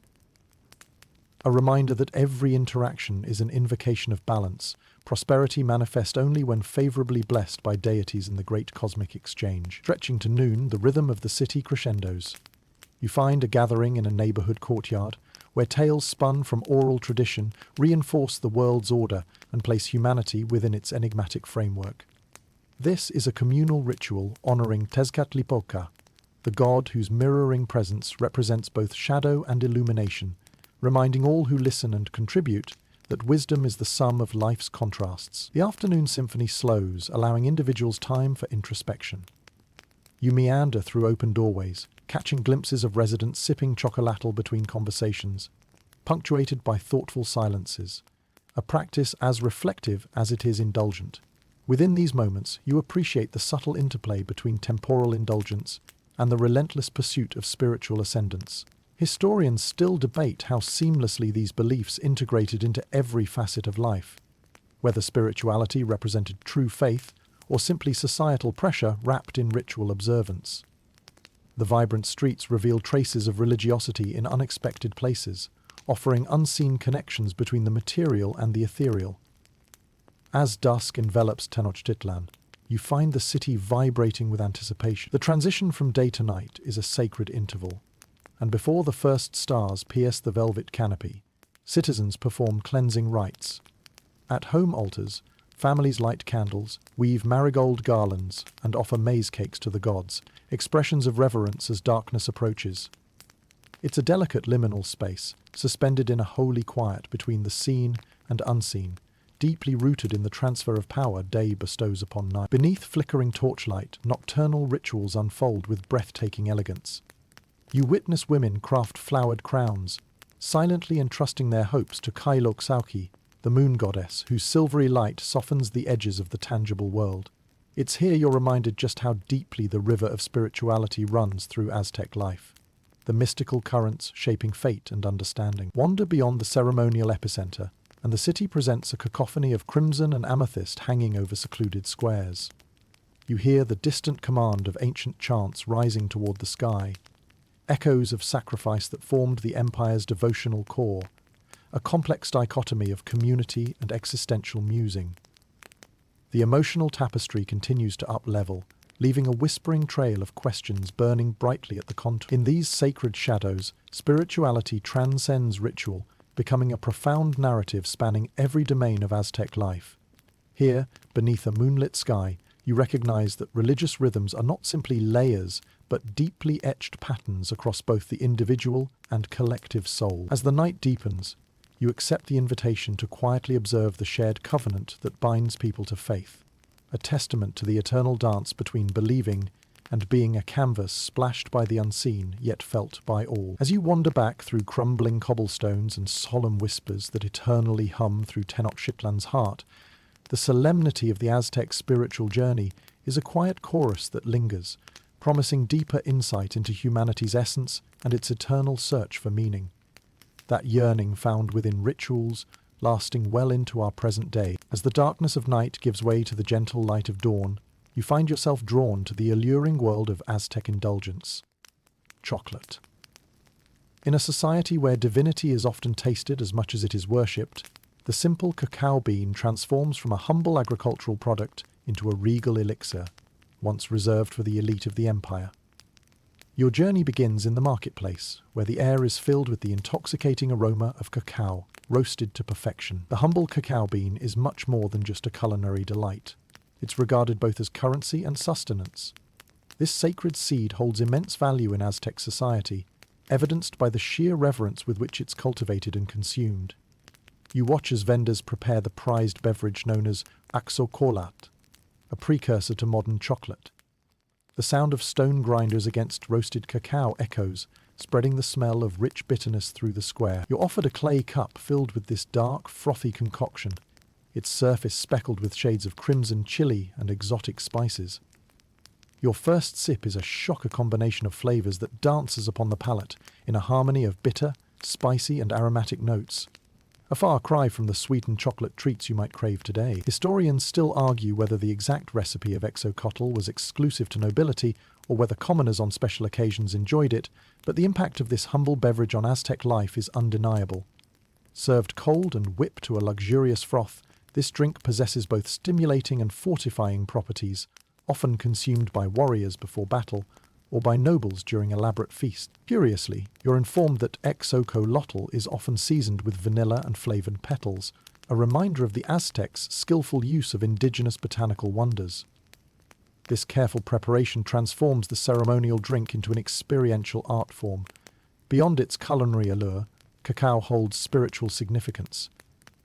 A reminder that every interaction is an invocation of balance, prosperity manifest only when favorably blessed by deities in the great cosmic exchange. Stretching to noon, the rhythm of the city crescendos. You find a gathering in a neighborhood courtyard, where tales spun from oral tradition reinforce the world's order and place humanity within its enigmatic framework. This is a communal ritual honoring Tezcatlipoca, the god whose mirroring presence represents both shadow and illumination, reminding all who listen and contribute that wisdom is the sum of life's contrasts. The afternoon symphony slows, allowing individuals time for introspection. You meander through open doorways, catching glimpses of residents sipping chocolatl between conversations, punctuated by thoughtful silences, a practice as reflective as it is indulgent. Within these moments, you appreciate the subtle interplay between temporal indulgence and the relentless pursuit of spiritual ascendance. Historians still debate how seamlessly these beliefs integrated into every facet of life, whether spirituality represented true faith or simply societal pressure wrapped in ritual observance. The vibrant streets reveal traces of religiosity in unexpected places, offering unseen connections between the material and the ethereal. As dusk envelops Tenochtitlan, you find the city vibrating with anticipation. The transition from day to night is a sacred interval, and before the first stars pierce the velvet canopy, citizens perform cleansing rites. At home altars, families light candles, weave marigold garlands, and offer maize cakes to the gods, expressions of reverence as darkness approaches. It's a delicate liminal space, suspended in a holy quiet between the seen and unseen, deeply rooted in the transfer of power day bestows upon night. Beneath flickering torchlight, nocturnal rituals unfold with breathtaking elegance. You witness women craft flowered crowns, silently entrusting their hopes to Kailoksauki, the moon goddess whose silvery light softens the edges of the tangible world. It's here you're reminded just how deeply the river of spirituality runs through Aztec life, the mystical currents shaping fate and understanding. Wander beyond the ceremonial epicenter, and the city presents a cacophony of crimson and amethyst hanging over secluded squares. You hear the distant command of ancient chants rising toward the sky, echoes of sacrifice that formed the empire's devotional core, a complex dichotomy of community and existential musing. The emotional tapestry continues to up-level, leaving a whispering trail of questions burning brightly at the contour. In these sacred shadows, spirituality transcends ritual, becoming a profound narrative spanning every domain of Aztec life. Here, beneath a moonlit sky, you recognize that religious rhythms are not simply layers, but deeply etched patterns across both the individual and collective soul. As the night deepens, you accept the invitation to quietly observe the shared covenant that binds people to faith, a testament to the eternal dance between believing and being, a canvas splashed by the unseen, yet felt by all. As you wander back through crumbling cobblestones and solemn whispers that eternally hum through Tenochtitlan's heart, the solemnity of the Aztec spiritual journey is a quiet chorus that lingers, promising deeper insight into humanity's essence and its eternal search for meaning. That yearning found within rituals, lasting well into our present day. As the darkness of night gives way to the gentle light of dawn, you find yourself drawn to the alluring world of Aztec indulgence: chocolate. In a society where divinity is often tasted as much as it is worshipped, the simple cacao bean transforms from a humble agricultural product into a regal elixir, once reserved for the elite of the empire. Your journey begins in the marketplace, where the air is filled with the intoxicating aroma of cacao, roasted to perfection. The humble cacao bean is much more than just a culinary delight. It's regarded both as currency and sustenance. This sacred seed holds immense value in Aztec society, evidenced by the sheer reverence with which it's cultivated and consumed. You watch as vendors prepare the prized beverage known as axocolat, a precursor to modern chocolate. The sound of stone grinders against roasted cacao echoes, spreading the smell of rich bitterness through the square. You're offered a clay cup filled with this dark, frothy concoction, its surface speckled with shades of crimson chili and exotic spices. Your first sip is a shocker combination of flavors that dances upon the palate in a harmony of bitter, spicy, and aromatic notes. A far cry from the sweetened chocolate treats you might crave today. Historians still argue whether the exact recipe of exocotl was exclusive to nobility or whether commoners on special occasions enjoyed it, but the impact of this humble beverage on Aztec life is undeniable. Served cold and whipped to a luxurious froth, this drink possesses both stimulating and fortifying properties, often consumed by warriors before battle or by nobles during elaborate feasts. Curiously, you're informed that exocolotl is often seasoned with vanilla and flavored petals, a reminder of the Aztecs' skillful use of indigenous botanical wonders. This careful preparation transforms the ceremonial drink into an experiential art form. Beyond its culinary allure, cacao holds spiritual significance.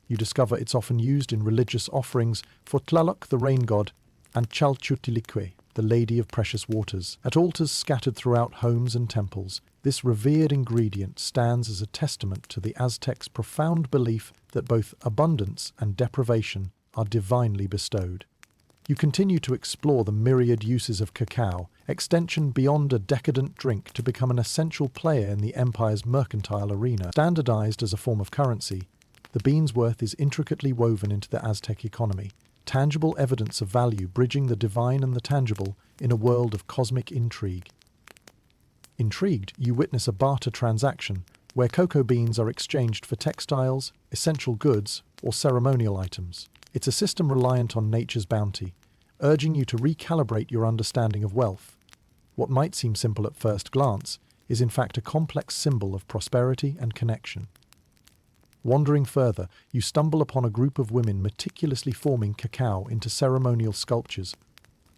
You discover it's often used in religious offerings for Tlaloc, the rain god, and Chalchutilicue, the Lady of Precious Waters. At altars scattered throughout homes and temples, this revered ingredient stands as a testament to the Aztecs' profound belief that both abundance and deprivation are divinely bestowed. You continue to explore the myriad uses of cacao, extension beyond a decadent drink to become an essential player in the empire's mercantile arena. Standardized as a form of currency, the bean's worth is intricately woven into the Aztec economy, tangible evidence of value bridging the divine and the tangible in a world of cosmic intrigue. Intrigued, you witness a barter transaction where cocoa beans are exchanged for textiles, essential goods, or ceremonial items. It's a system reliant on nature's bounty, urging you to recalibrate your understanding of wealth. What might seem simple at first glance is in fact a complex symbol of prosperity and connection. Wandering further, you stumble upon a group of women meticulously forming cacao into ceremonial sculptures,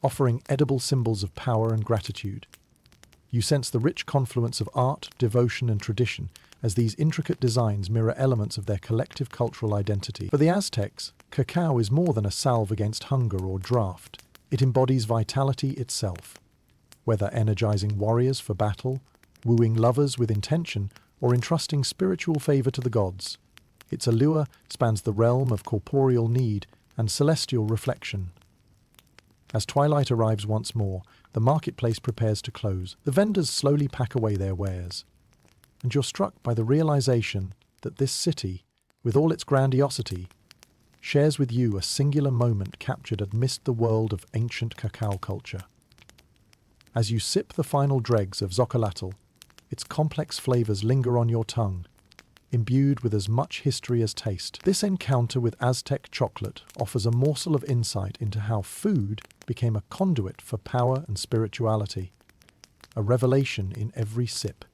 offering edible symbols of power and gratitude. You sense the rich confluence of art, devotion, and tradition as these intricate designs mirror elements of their collective cultural identity. For the Aztecs, cacao is more than a salve against hunger or drought. It embodies vitality itself. Whether energizing warriors for battle, wooing lovers with intention, or entrusting spiritual favor to the gods, its allure spans the realm of corporeal need and celestial reflection. As twilight arrives once more, the marketplace prepares to close. The vendors slowly pack away their wares, and you're struck by the realization that this city, with all its grandiosity, shares with you a singular moment captured amidst the world of ancient cacao culture. As you sip the final dregs of xocolatl, its complex flavors linger on your tongue, imbued with as much history as taste. This encounter with Aztec chocolate offers a morsel of insight into how food became a conduit for power and spirituality, a revelation in every sip,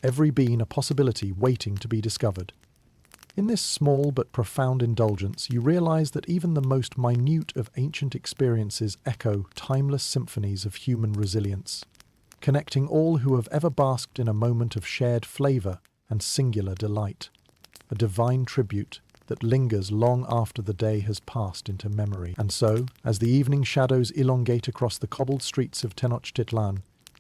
every bean a possibility waiting to be discovered. In this small but profound indulgence, you realize that even the most minute of ancient experiences echo timeless symphonies of human resilience, connecting all who have ever basked in a moment of shared flavor and singular delight, a divine tribute that lingers long after the day has passed into memory. And so, as the evening shadows elongate across the cobbled streets of Tenochtitlan,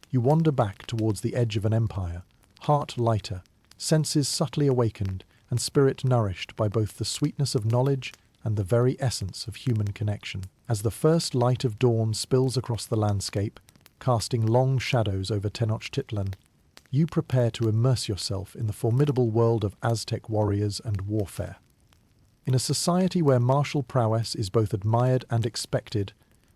you wander back towards the edge of an empire, heart lighter, senses subtly awakened, and spirit nourished by both the sweetness of knowledge and the very essence of human connection. As the first light of dawn spills across the landscape, casting long shadows over Tenochtitlan, you prepare to immerse yourself in the formidable world of Aztec warriors and warfare. In a society where martial prowess is both admired and expected,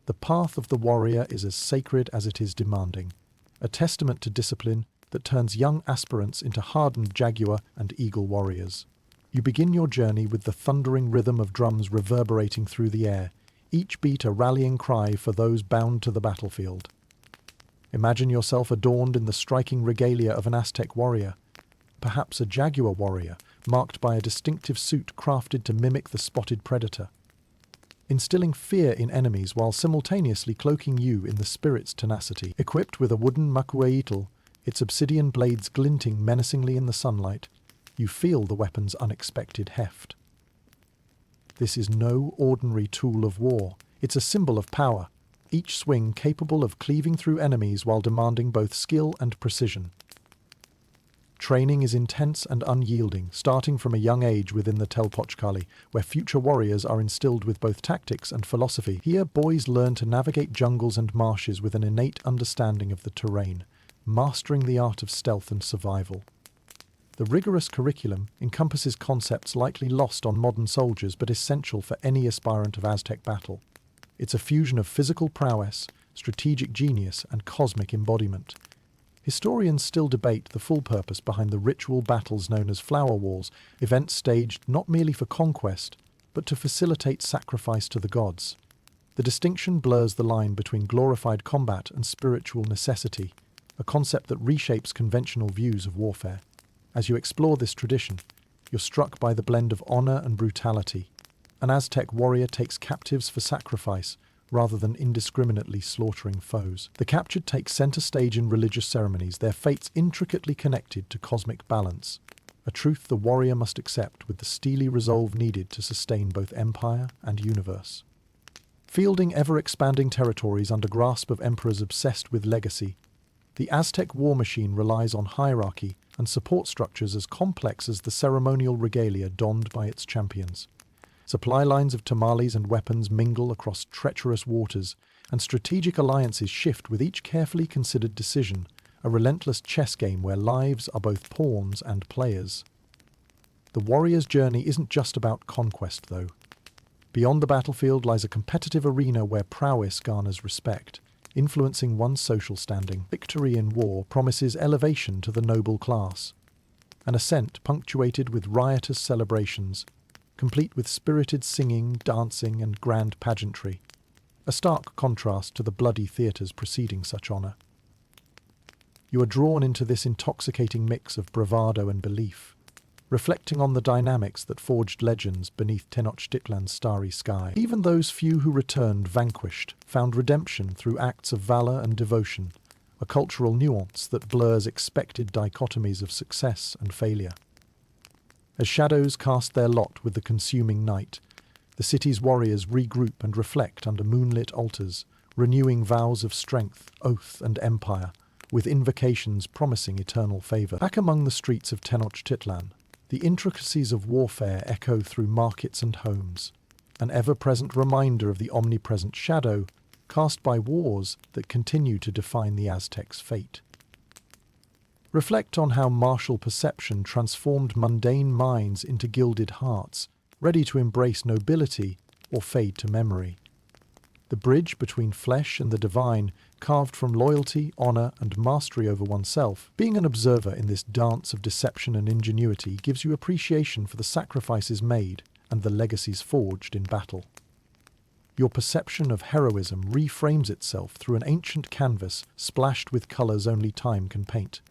the path of the warrior is as sacred as it is demanding, a testament to discipline that turns young aspirants into hardened jaguar and eagle warriors. You begin your journey with the thundering rhythm of drums reverberating through the air, each beat a rallying cry for those bound to the battlefield. Imagine yourself adorned in the striking regalia of an Aztec warrior, perhaps a jaguar warrior, marked by a distinctive suit crafted to mimic the spotted predator, instilling fear in enemies while simultaneously cloaking you in the spirit's tenacity. Equipped with a wooden macueitl, its obsidian blades glinting menacingly in the sunlight, you feel the weapon's unexpected heft. This is no ordinary tool of war. It's a symbol of power, each swing capable of cleaving through enemies while demanding both skill and precision. Training is intense and unyielding, starting from a young age within the Telpochkali, where future warriors are instilled with both tactics and philosophy. Here, boys learn to navigate jungles and marshes with an innate understanding of the terrain, mastering the art of stealth and survival. The rigorous curriculum encompasses concepts likely lost on modern soldiers but essential for any aspirant of Aztec battle. It's a fusion of physical prowess, strategic genius, and cosmic embodiment. Historians still debate the full purpose behind the ritual battles known as flower wars, events staged not merely for conquest, but to facilitate sacrifice to the gods. The distinction blurs the line between glorified combat and spiritual necessity, a concept that reshapes conventional views of warfare. As you explore this tradition, you're struck by the blend of honor and brutality. An Aztec warrior takes captives for sacrifice, rather than indiscriminately slaughtering foes. The captured take center stage in religious ceremonies, their fates intricately connected to cosmic balance, a truth the warrior must accept with the steely resolve needed to sustain both empire and universe. Fielding ever-expanding territories under grasp of emperors obsessed with legacy, the Aztec war machine relies on hierarchy and support structures as complex as the ceremonial regalia donned by its champions. Supply lines of tamales and weapons mingle across treacherous waters, and strategic alliances shift with each carefully considered decision, a relentless chess game where lives are both pawns and players. The warrior's journey isn't just about conquest, though. Beyond the battlefield lies a competitive arena where prowess garners respect, influencing one's social standing. Victory in war promises elevation to the noble class, an ascent punctuated with riotous celebrations, complete with spirited singing, dancing, and grand pageantry, a stark contrast to the bloody theatres preceding such honour. You are drawn into this intoxicating mix of bravado and belief, reflecting on the dynamics that forged legends beneath Tenochtitlan's starry sky. Even those few who returned vanquished found redemption through acts of valour and devotion, a cultural nuance that blurs expected dichotomies of success and failure. As shadows cast their lot with the consuming night, the city's warriors regroup and reflect under moonlit altars, renewing vows of strength, oath, and empire, with invocations promising eternal favour. Back among the streets of Tenochtitlan, the intricacies of warfare echo through markets and homes, an ever-present reminder of the omnipresent shadow cast by wars that continue to define the Aztecs' fate. Reflect on how martial perception transformed mundane minds into gilded hearts, ready to embrace nobility or fade to memory. the bridge between flesh and the divine, carved from loyalty, honor, and mastery over oneself. Being an observer in this dance of deception and ingenuity gives you appreciation for the sacrifices made and the legacies forged in battle. Your perception of heroism reframes itself through an ancient canvas splashed with colors only time can paint.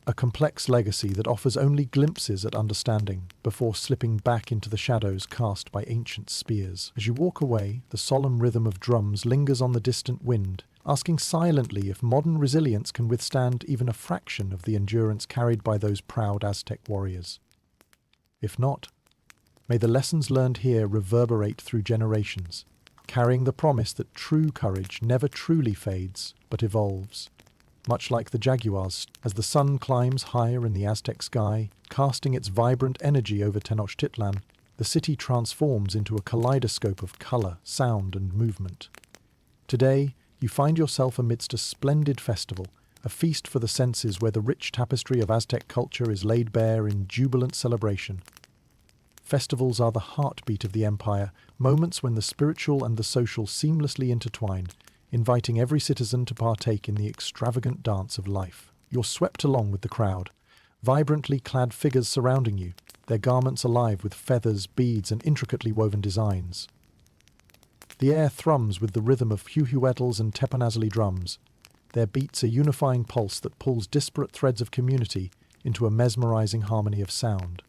A complex legacy that offers only glimpses at understanding before slipping back into the shadows cast by ancient spears. As you walk away, the solemn rhythm of drums lingers on the distant wind, asking silently if modern resilience can withstand even a fraction of the endurance carried by those proud Aztec warriors. If not, may the lessons learned here reverberate through generations, carrying the promise that true courage never truly fades, but evolves. Much like the jaguars, as the sun climbs higher in the Aztec sky, casting its vibrant energy over Tenochtitlan, the city transforms into a kaleidoscope of color, sound, and movement. Today, you find yourself amidst a splendid festival, a feast for the senses where the rich tapestry of Aztec culture is laid bare in jubilant celebration. Festivals are the heartbeat of the empire, moments when the spiritual and the social seamlessly intertwine, inviting every citizen to partake in the extravagant dance of life. You're swept along with the crowd, vibrantly clad figures surrounding you, their garments alive with feathers, beads, and intricately woven designs. The air thrums with the rhythm of huhuetls and teponazli drums, their beats a unifying pulse that pulls disparate threads of community into a mesmerizing harmony of sound.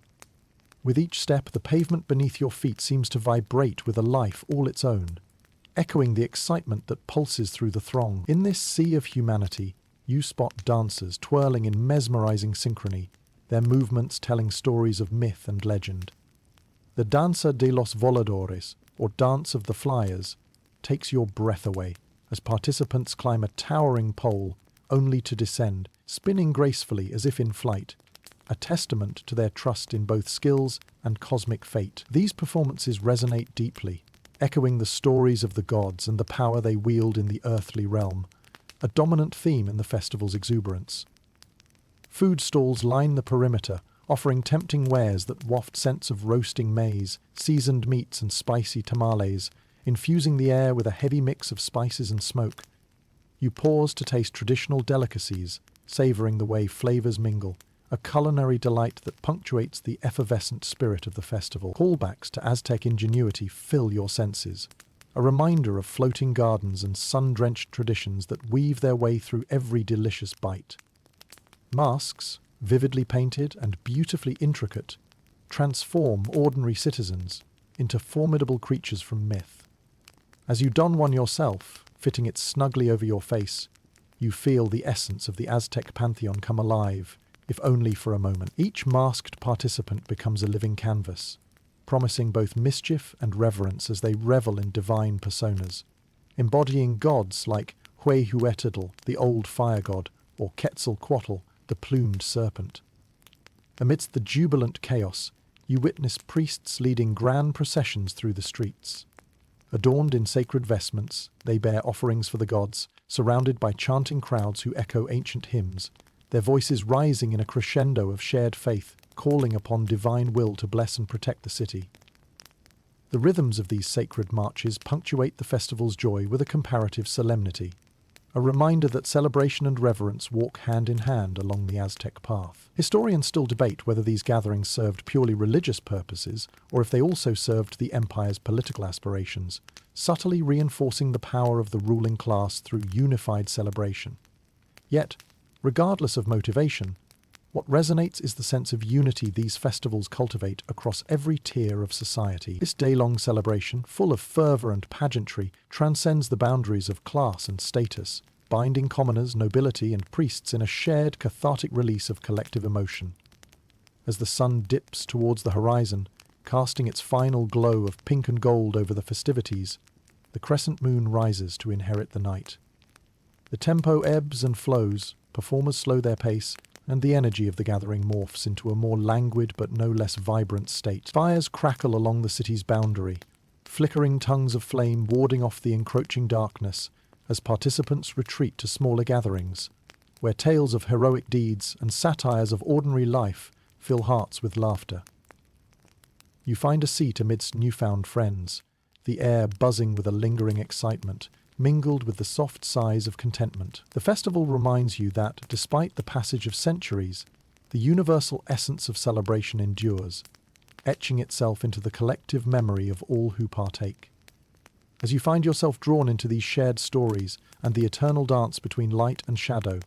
With each step, the pavement beneath your feet seems to vibrate with a life all its own, echoing the excitement that pulses through the throng. In this sea of humanity, you spot dancers twirling in mesmerizing synchrony, their movements telling stories of myth and legend. The Danza de los Voladores, or Dance of the Flyers, takes your breath away as participants climb a towering pole only to descend, spinning gracefully as if in flight, a testament to their trust in both skills and cosmic fate. These performances resonate deeply, echoing the stories of the gods and the power they wield in the earthly realm, a dominant theme in the festival's exuberance. Food stalls line the perimeter, offering tempting wares that waft scents of roasting maize, seasoned meats, and spicy tamales, infusing the air with a heavy mix of spices and smoke. You pause to taste traditional delicacies, savoring the way flavors mingle, a culinary delight that punctuates the effervescent spirit of the festival. Callbacks to Aztec ingenuity fill your senses, a reminder of floating gardens and sun-drenched traditions that weave their way through every delicious bite. Masks, vividly painted and beautifully intricate, transform ordinary citizens into formidable creatures from myth. As you don one yourself, fitting it snugly over your face, you feel the essence of the Aztec pantheon come alive, if only for a moment. Each masked participant becomes a living canvas, promising both mischief and reverence as they revel in divine personas, embodying gods like Huehuetl, the old fire god, or Quetzalcoatl, the plumed serpent. Amidst the jubilant chaos, you witness priests leading grand processions through the streets. Adorned in sacred vestments, they bear offerings for the gods, surrounded by chanting crowds who echo ancient hymns, their voices rising in a crescendo of shared faith, calling upon divine will to bless and protect the city. The rhythms of these sacred marches punctuate the festival's joy with a comparative solemnity, a reminder that celebration and reverence walk hand in hand along the Aztec path. Historians still debate whether these gatherings served purely religious purposes or if they also served the empire's political aspirations, subtly reinforcing the power of the ruling class through unified celebration. Yet, regardless of motivation, what resonates is the sense of unity these festivals cultivate across every tier of society. This day-long celebration, full of fervor and pageantry, transcends the boundaries of class and status, binding commoners, nobility, and priests in a shared cathartic release of collective emotion. As the sun dips towards the horizon, casting its final glow of pink and gold over the festivities, the crescent moon rises to inherit the night. The tempo ebbs and flows, performers slow their pace, and the energy of the gathering morphs into a more languid but no less vibrant state. Fires crackle along the city's boundary, flickering tongues of flame warding off the encroaching darkness as participants retreat to smaller gatherings, where tales of heroic deeds and satires of ordinary life fill hearts with laughter. You find a seat amidst newfound friends, the air buzzing with a lingering excitement, mingled with the soft sighs of contentment. The festival reminds you that, despite the passage of centuries, the universal essence of celebration endures, etching itself into the collective memory of all who partake. As you find yourself drawn into these shared stories and the eternal dance between light and shadow,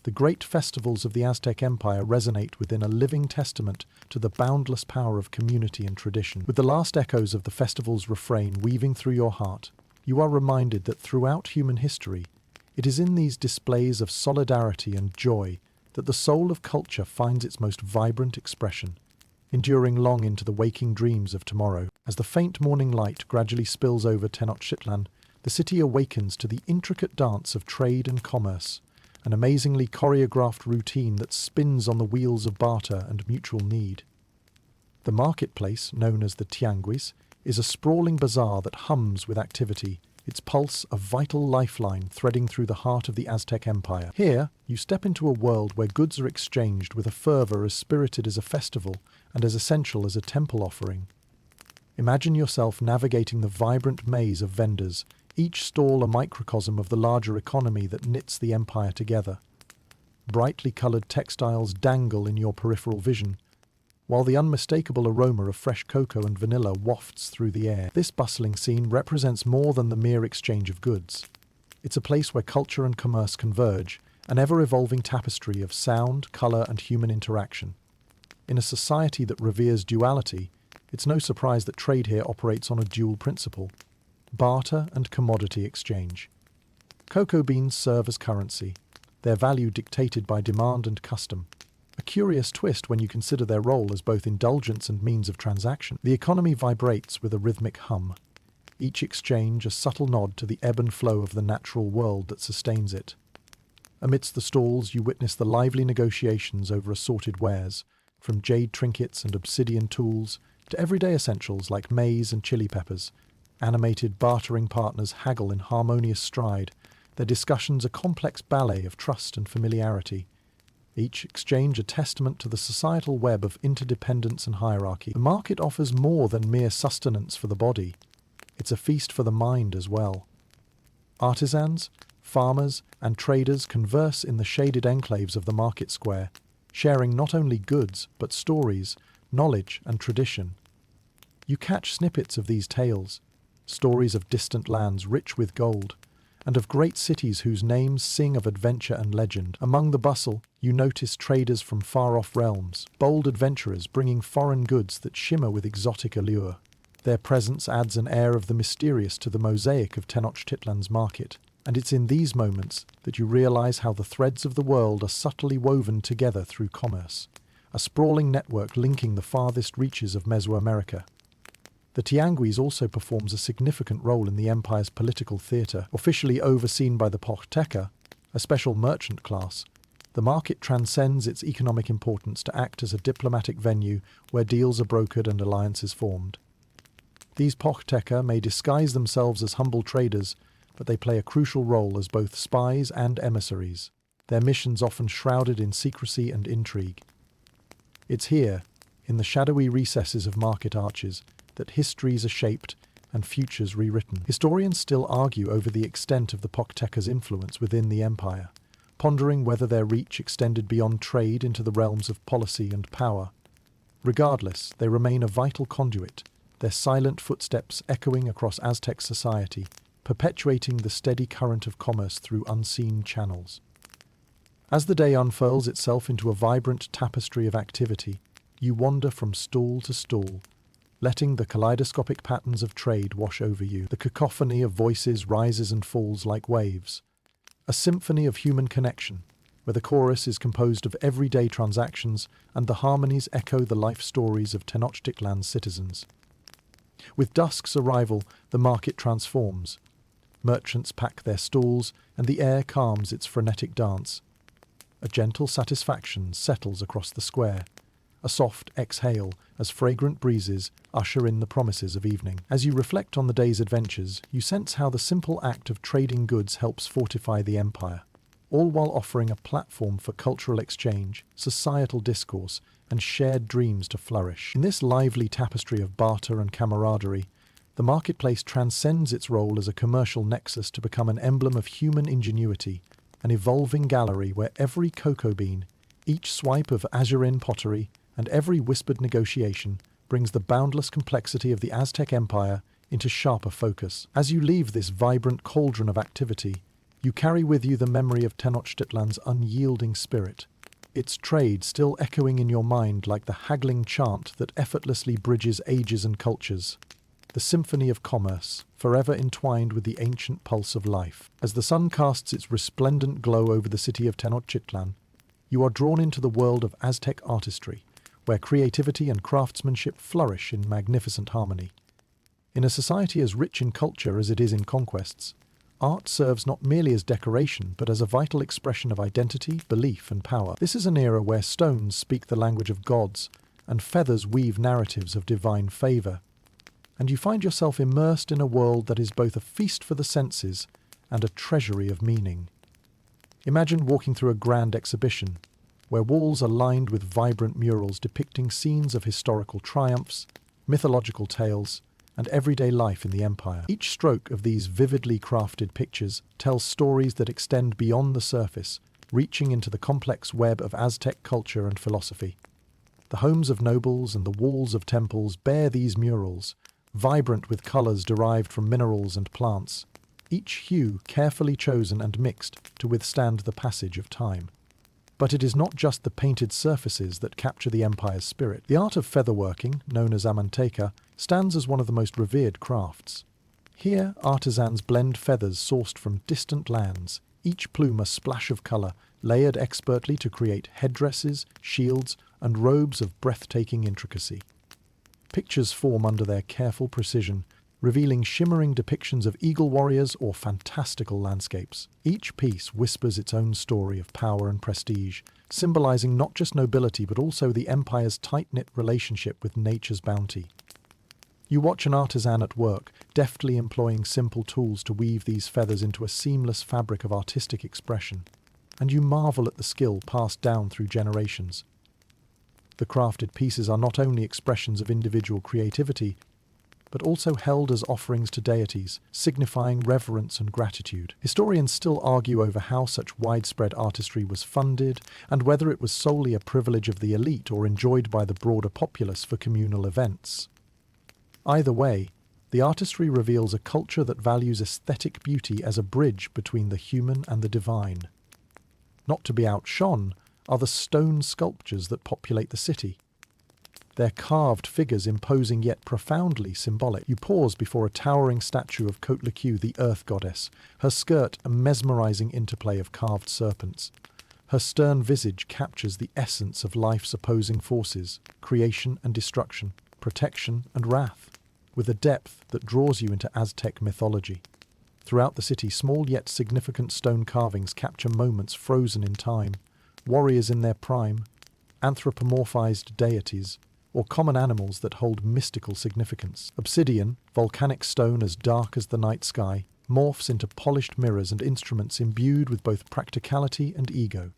the great festivals of the Aztec Empire resonate within a living testament to the boundless power of community and tradition. With the last echoes of the festival's refrain weaving through your heart, you are reminded that throughout human history, it is in these displays of solidarity and joy that the soul of culture finds its most vibrant expression, enduring long into the waking dreams of tomorrow. As the faint morning light gradually spills over Tenochtitlan, the city awakens to the intricate dance of trade and commerce, an amazingly choreographed routine that spins on the wheels of barter and mutual need. The marketplace, known as the Tianguis, is a sprawling bazaar that hums with activity, its pulse a vital lifeline threading through the heart of the Aztec Empire. Here, you step into a world where goods are exchanged with a fervor as spirited as a festival and as essential as a temple offering. Imagine yourself navigating the vibrant maze of vendors, each stall a microcosm of the larger economy that knits the empire together. Brightly coloured textiles dangle in your peripheral vision, while the unmistakable aroma of fresh cocoa and vanilla wafts through the air. This bustling scene represents more than the mere exchange of goods. It's a place where culture and commerce converge, an ever-evolving tapestry of sound, colour and human interaction. In a society that reveres duality, it's no surprise that trade here operates on a dual principle: barter and commodity exchange. Cocoa beans serve as currency, their value dictated by demand and custom. A curious twist when you consider their role as both indulgence and means of transaction. The economy vibrates with a rhythmic hum, each exchange a subtle nod to the ebb and flow of the natural world that sustains it. Amidst the stalls, you witness the lively negotiations over assorted wares, from jade trinkets and obsidian tools to everyday essentials like maize and chili peppers. Animated bartering partners haggle in harmonious stride, their discussions a complex ballet of trust and familiarity. Each exchange a testament to the societal web of interdependence and hierarchy. The market offers more than mere sustenance for the body. It's a feast for the mind as well. Artisans, farmers, and traders converse in the shaded enclaves of the market square, sharing not only goods, but stories, knowledge, and tradition. You catch snippets of these tales, stories of distant lands rich with gold, and of great cities whose names sing of adventure and legend. Among the bustle, you notice traders from far-off realms, bold adventurers bringing foreign goods that shimmer with exotic allure. Their presence adds an air of the mysterious to the mosaic of Tenochtitlan's market, and it's in these moments that you realize how the threads of the world are subtly woven together through commerce, a sprawling network linking the farthest reaches of Mesoamerica. The Tianguis also performs a significant role in the empire's political theatre. Officially overseen by the Pochteca, a special merchant class, the market transcends its economic importance to act as a diplomatic venue where deals are brokered and alliances formed. These Pochteca may disguise themselves as humble traders, but they play a crucial role as both spies and emissaries, their missions often shrouded in secrecy and intrigue. It's here, in the shadowy recesses of market arches, that histories are shaped and futures rewritten. Historians still argue over the extent of the Pochteca's influence within the empire, pondering whether their reach extended beyond trade into the realms of policy and power. Regardless, they remain a vital conduit, their silent footsteps echoing across Aztec society, perpetuating the steady current of commerce through unseen channels. As the day unfurls itself into a vibrant tapestry of activity, you wander from stall to stall, letting the kaleidoscopic patterns of trade wash over you. The cacophony of voices rises and falls like waves, a symphony of human connection, where the chorus is composed of everyday transactions and the harmonies echo the life stories of Tenochtitlan's citizens. With dusk's arrival, the market transforms. Merchants pack their stalls, and the air calms its frenetic dance. A gentle satisfaction settles across the square, a soft exhale as fragrant breezes usher in the promises of evening. As you reflect on the day's adventures, you sense how the simple act of trading goods helps fortify the empire, all while offering a platform for cultural exchange, societal discourse, and shared dreams to flourish. In this lively tapestry of barter and camaraderie, The marketplace transcends its role as a commercial nexus to become an emblem of human ingenuity, an evolving gallery where every cocoa bean, each swipe of azurine pottery, and every whispered negotiation brings the boundless complexity of the Aztec Empire into sharper focus. As you leave this vibrant cauldron of activity, you carry with you the memory of Tenochtitlan's unyielding spirit, its trade still echoing in your mind like the haggling chant that effortlessly bridges ages and cultures, the symphony of commerce, forever entwined with the ancient pulse of life. As the sun casts its resplendent glow over the city of Tenochtitlan, you are drawn into the world of Aztec artistry, where creativity and craftsmanship flourish in magnificent harmony. In a society as rich in culture as it is in conquests, art serves not merely as decoration, but as a vital expression of identity, belief, and power. This is an era where stones speak the language of gods, and feathers weave narratives of divine favor. And you find yourself immersed in a world that is both a feast for the senses and a treasury of meaning. Imagine walking through a grand exhibition, where walls are lined with vibrant murals depicting scenes of historical triumphs, mythological tales, and everyday life in the empire. Each stroke of these vividly crafted pictures tells stories that extend beyond the surface, reaching into the complex web of Aztec culture and philosophy. The homes of nobles and the walls of temples bear these murals, vibrant with colors derived from minerals and plants, each hue carefully chosen and mixed to withstand the passage of time. But it is not just the painted surfaces that capture the empire's spirit. The art of featherworking, known as amanteca, stands as one of the most revered crafts. Here, artisans blend feathers sourced from distant lands, each plume a splash of color, layered expertly to create headdresses, shields, and robes of breathtaking intricacy. Pictures form under their careful precision, revealing shimmering depictions of eagle warriors or fantastical landscapes. Each piece whispers its own story of power and prestige, symbolizing not just nobility but also the empire's tight-knit relationship with nature's bounty. You watch an artisan at work, deftly employing simple tools to weave these feathers into a seamless fabric of artistic expression, and you marvel at the skill passed down through generations. The crafted pieces are not only expressions of individual creativity, but also held as offerings to deities, signifying reverence and gratitude. Historians still argue over how such widespread artistry was funded, and whether it was solely a privilege of the elite or enjoyed by the broader populace for communal events. Either way, the artistry reveals a culture that values aesthetic beauty as a bridge between the human and the divine. Not to be outshone are the stone sculptures that populate the city. Their carved figures imposing yet profoundly symbolic. You pause before a towering statue of Coatlicue, the earth goddess, her skirt a mesmerizing interplay of carved serpents. Her stern visage captures the essence of life's opposing forces, creation and destruction, protection and wrath, with a depth that draws you into Aztec mythology. Throughout the city, small yet significant stone carvings capture moments frozen in time, warriors in their prime, anthropomorphized deities, or common animals that hold mystical significance. Obsidian, volcanic stone as dark as the night sky, morphs into polished mirrors and instruments imbued with both practicality and ego.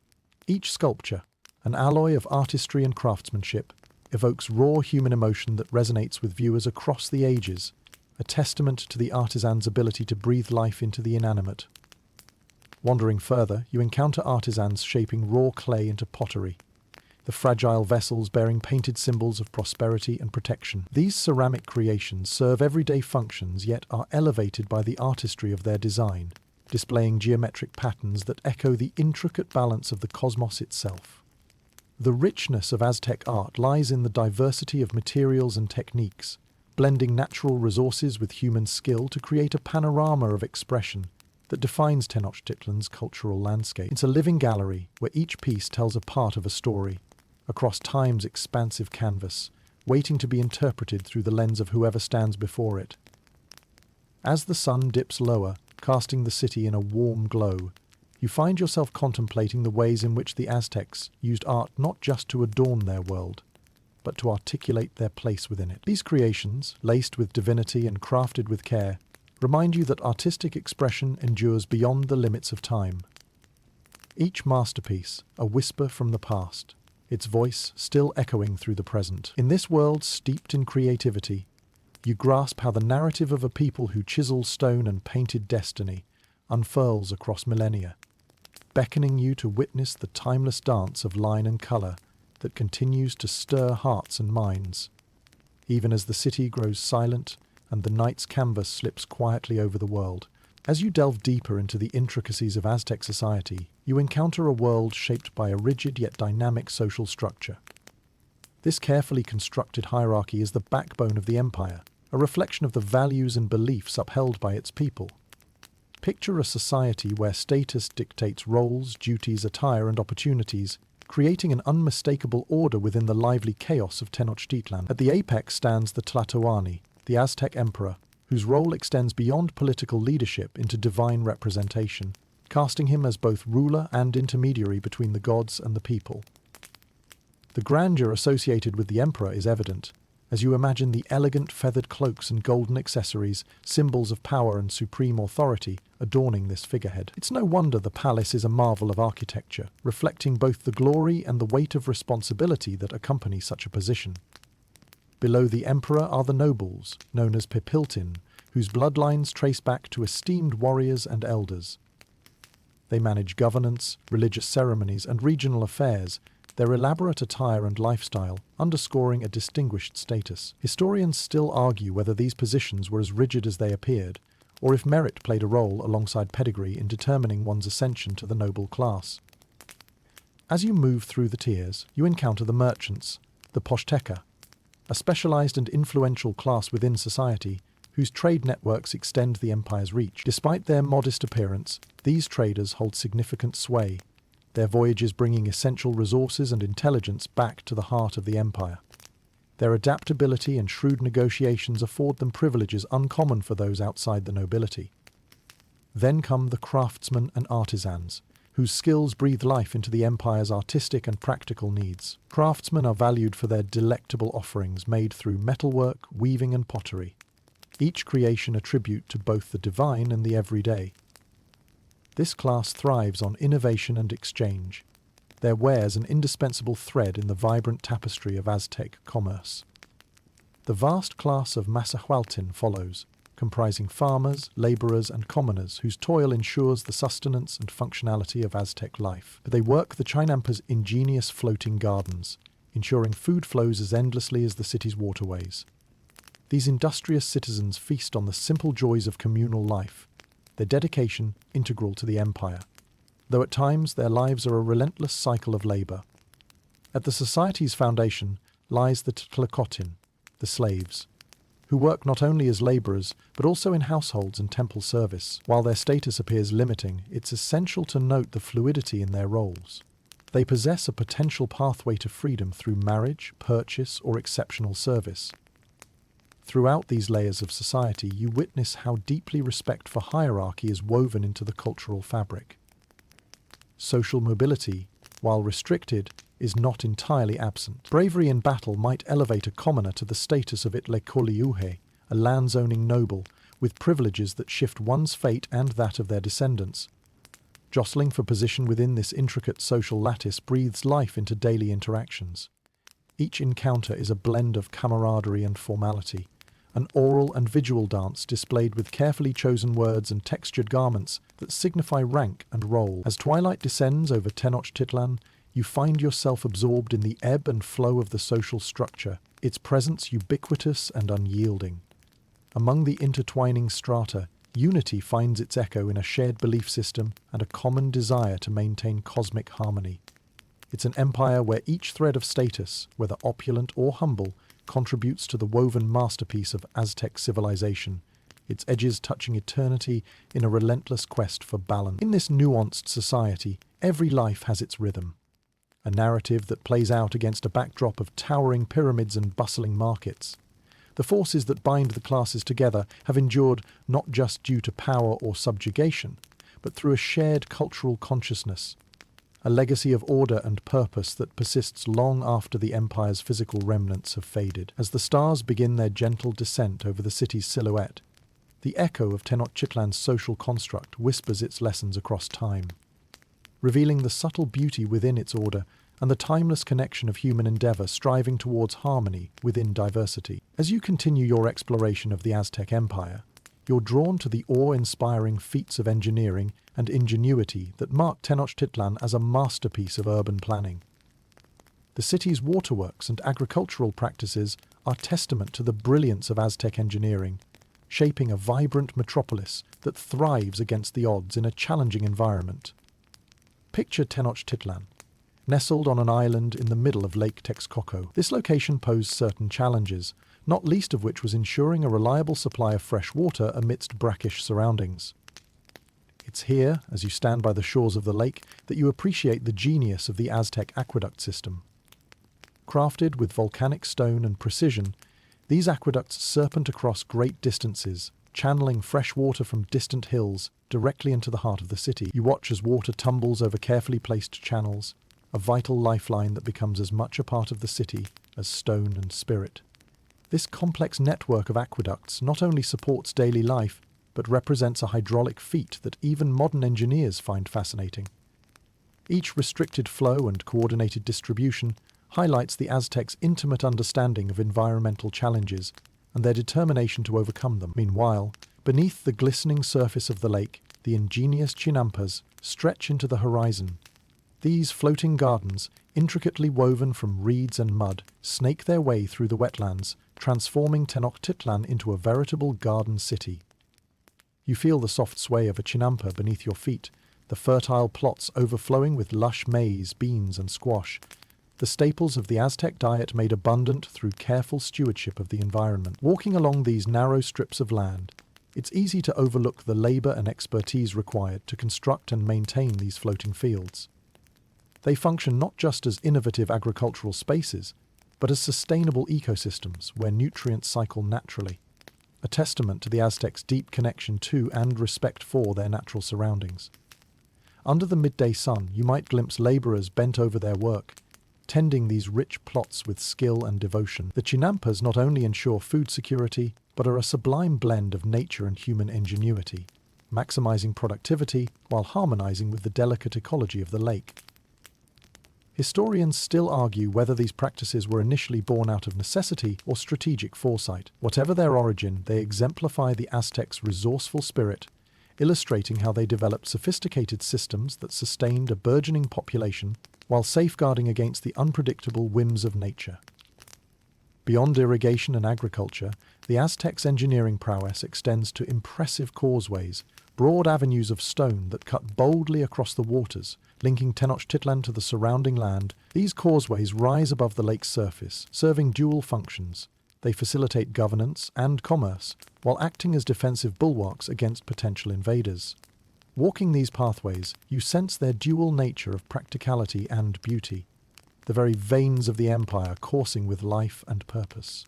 Each sculpture, an alloy of artistry and craftsmanship, evokes raw human emotion that resonates with viewers across the ages, a testament to the artisan's ability to breathe life into the inanimate. Wandering further, you encounter artisans shaping raw clay into pottery, the fragile vessels bearing painted symbols of prosperity and protection. These ceramic creations serve everyday functions yet are elevated by the artistry of their design, displaying geometric patterns that echo the intricate balance of the cosmos itself. The richness of Aztec art lies in the diversity of materials and techniques, blending natural resources with human skill to create a panorama of expression that defines Tenochtitlan's cultural landscape. It's a living gallery where each piece tells a part of a story, across time's expansive canvas, waiting to be interpreted through the lens of whoever stands before it. As the sun dips lower, casting the city in a warm glow, you find yourself contemplating the ways in which the Aztecs used art not just to adorn their world, but to articulate their place within it. These creations, laced with divinity and crafted with care, remind you that artistic expression endures beyond the limits of time. Each masterpiece, a whisper from the past, its voice still echoing through the present. In this world steeped in creativity, you grasp how the narrative of a people who chiseled stone and painted destiny unfurls across millennia, beckoning you to witness the timeless dance of line and colour that continues to stir hearts and minds, even as the city grows silent and the night's canvas slips quietly over the world. As you delve deeper into the intricacies of Aztec society, you encounter a world shaped by a rigid yet dynamic social structure. This carefully constructed hierarchy is the backbone of the empire, a reflection of the values and beliefs upheld by its people. Picture a society where status dictates roles, duties, attire, and opportunities, creating an unmistakable order within the lively chaos of Tenochtitlan. At the apex stands the Tlatoani, the Aztec emperor, whose role extends beyond political leadership into divine representation, casting him as both ruler and intermediary between the gods and the people. The grandeur associated with the emperor is evident, as you imagine the elegant feathered cloaks and golden accessories, symbols of power and supreme authority, adorning this figurehead. It's no wonder the palace is a marvel of architecture, reflecting both the glory and the weight of responsibility that accompany such a position. Below the emperor are the nobles, known as Pipiltin, whose bloodlines trace back to esteemed warriors and elders. They manage governance, religious ceremonies, and regional affairs, their elaborate attire and lifestyle underscoring a distinguished status. Historians still argue whether these positions were as rigid as they appeared, or if merit played a role alongside pedigree in determining one's ascension to the noble class. As you move through the tiers, you encounter the merchants, the poshteka, a specialized and influential class within society whose trade networks extend the empire's reach. Despite their modest appearance, these traders hold significant sway, their voyages bringing essential resources and intelligence back to the heart of the empire. Their adaptability and shrewd negotiations afford them privileges uncommon for those outside the nobility. Then come the craftsmen and artisans, whose skills breathe life into the empire's artistic and practical needs. Craftsmen are valued for their delectable offerings made through metalwork, weaving, and pottery, each creation a tribute to both the divine and the everyday. This class thrives on innovation and exchange, their wares an indispensable thread in the vibrant tapestry of Aztec commerce. The vast class of Masahualtin follows, comprising farmers, laborers, and commoners whose toil ensures the sustenance and functionality of Aztec life. But they work the Chinampa's ingenious floating gardens, ensuring food flows as endlessly as the city's waterways. These industrious citizens feast on the simple joys of communal life, their dedication integral to the empire, though at times their lives are a relentless cycle of labor. At the society's foundation lies the Tlacotin, the slaves, who work not only as laborers but also in households and temple service. While their status appears limiting, it's essential to note the fluidity in their roles. They possess a potential pathway to freedom through marriage, purchase, or exceptional service. Throughout these layers of society, you witness how deeply respect for hierarchy is woven into the cultural fabric. Social mobility, while restricted, is not entirely absent. Bravery in battle might elevate a commoner to the status of Itlekoliuhe, a lands-owning noble, with privileges that shift one's fate and that of their descendants. Jostling for position within this intricate social lattice breathes life into daily interactions. Each encounter is a blend of camaraderie and formality, an oral and visual dance displayed with carefully chosen words and textured garments that signify rank and role. As twilight descends over Tenochtitlan, you find yourself absorbed in the ebb and flow of the social structure, its presence ubiquitous and unyielding. Among the intertwining strata, unity finds its echo in a shared belief system and a common desire to maintain cosmic harmony. It's an empire where each thread of status, whether opulent or humble, contributes to the woven masterpiece of Aztec civilization, its edges touching eternity in a relentless quest for balance. In this nuanced society, every life has its rhythm, a narrative that plays out against a backdrop of towering pyramids and bustling markets. The forces that bind the classes together have endured not just due to power or subjugation, but through a shared cultural consciousness, a legacy of order and purpose that persists long after the empire's physical remnants have faded. As the stars begin their gentle descent over the city's silhouette, the echo of Tenochtitlan's social construct whispers its lessons across time, revealing the subtle beauty within its order and the timeless connection of human endeavor striving towards harmony within diversity. As you continue your exploration of the Aztec Empire, you're drawn to the awe-inspiring feats of engineering and ingenuity that mark Tenochtitlan as a masterpiece of urban planning. The city's waterworks and agricultural practices are testament to the brilliance of Aztec engineering, shaping a vibrant metropolis that thrives against the odds in a challenging environment. Picture Tenochtitlan, nestled on an island in the middle of Lake Texcoco. This location posed certain challenges, not least of which was ensuring a reliable supply of fresh water amidst brackish surroundings. It's here, as you stand by the shores of the lake, that you appreciate the genius of the Aztec aqueduct system. Crafted with volcanic stone and precision, these aqueducts serpent across great distances, channeling fresh water from distant hills directly into the heart of the city. You watch as water tumbles over carefully placed channels, a vital lifeline that becomes as much a part of the city as stone and spirit. This complex network of aqueducts not only supports daily life, but represents a hydraulic feat that even modern engineers find fascinating. Each restricted flow and coordinated distribution highlights the Aztecs' intimate understanding of environmental challenges and their determination to overcome them. Meanwhile, beneath the glistening surface of the lake, the ingenious chinampas stretch into the horizon. These floating gardens, intricately woven from reeds and mud, snake their way through the wetlands, transforming Tenochtitlan into a veritable garden city. You feel the soft sway of a chinampa beneath your feet, the fertile plots overflowing with lush maize, beans, and squash, the staples of the Aztec diet made abundant through careful stewardship of the environment. Walking along these narrow strips of land, it's easy to overlook the labor and expertise required to construct and maintain these floating fields. They function not just as innovative agricultural spaces, but as sustainable ecosystems where nutrients cycle naturally, a testament to the Aztecs' deep connection to and respect for their natural surroundings. Under the midday sun, you might glimpse laborers bent over their work, tending these rich plots with skill and devotion. The chinampas not only ensure food security, but are a sublime blend of nature and human ingenuity, maximizing productivity while harmonizing with the delicate ecology of the lake. Historians still argue whether these practices were initially born out of necessity or strategic foresight. Whatever their origin, they exemplify the Aztecs' resourceful spirit, illustrating how they developed sophisticated systems that sustained a burgeoning population while safeguarding against the unpredictable whims of nature. Beyond irrigation and agriculture, the Aztecs' engineering prowess extends to impressive causeways, broad avenues of stone that cut boldly across the waters, linking Tenochtitlan to the surrounding land. These causeways rise above the lake's surface, serving dual functions. They facilitate governance and commerce, while acting as defensive bulwarks against potential invaders. Walking these pathways, you sense their dual nature of practicality and beauty, the very veins of the empire coursing with life and purpose.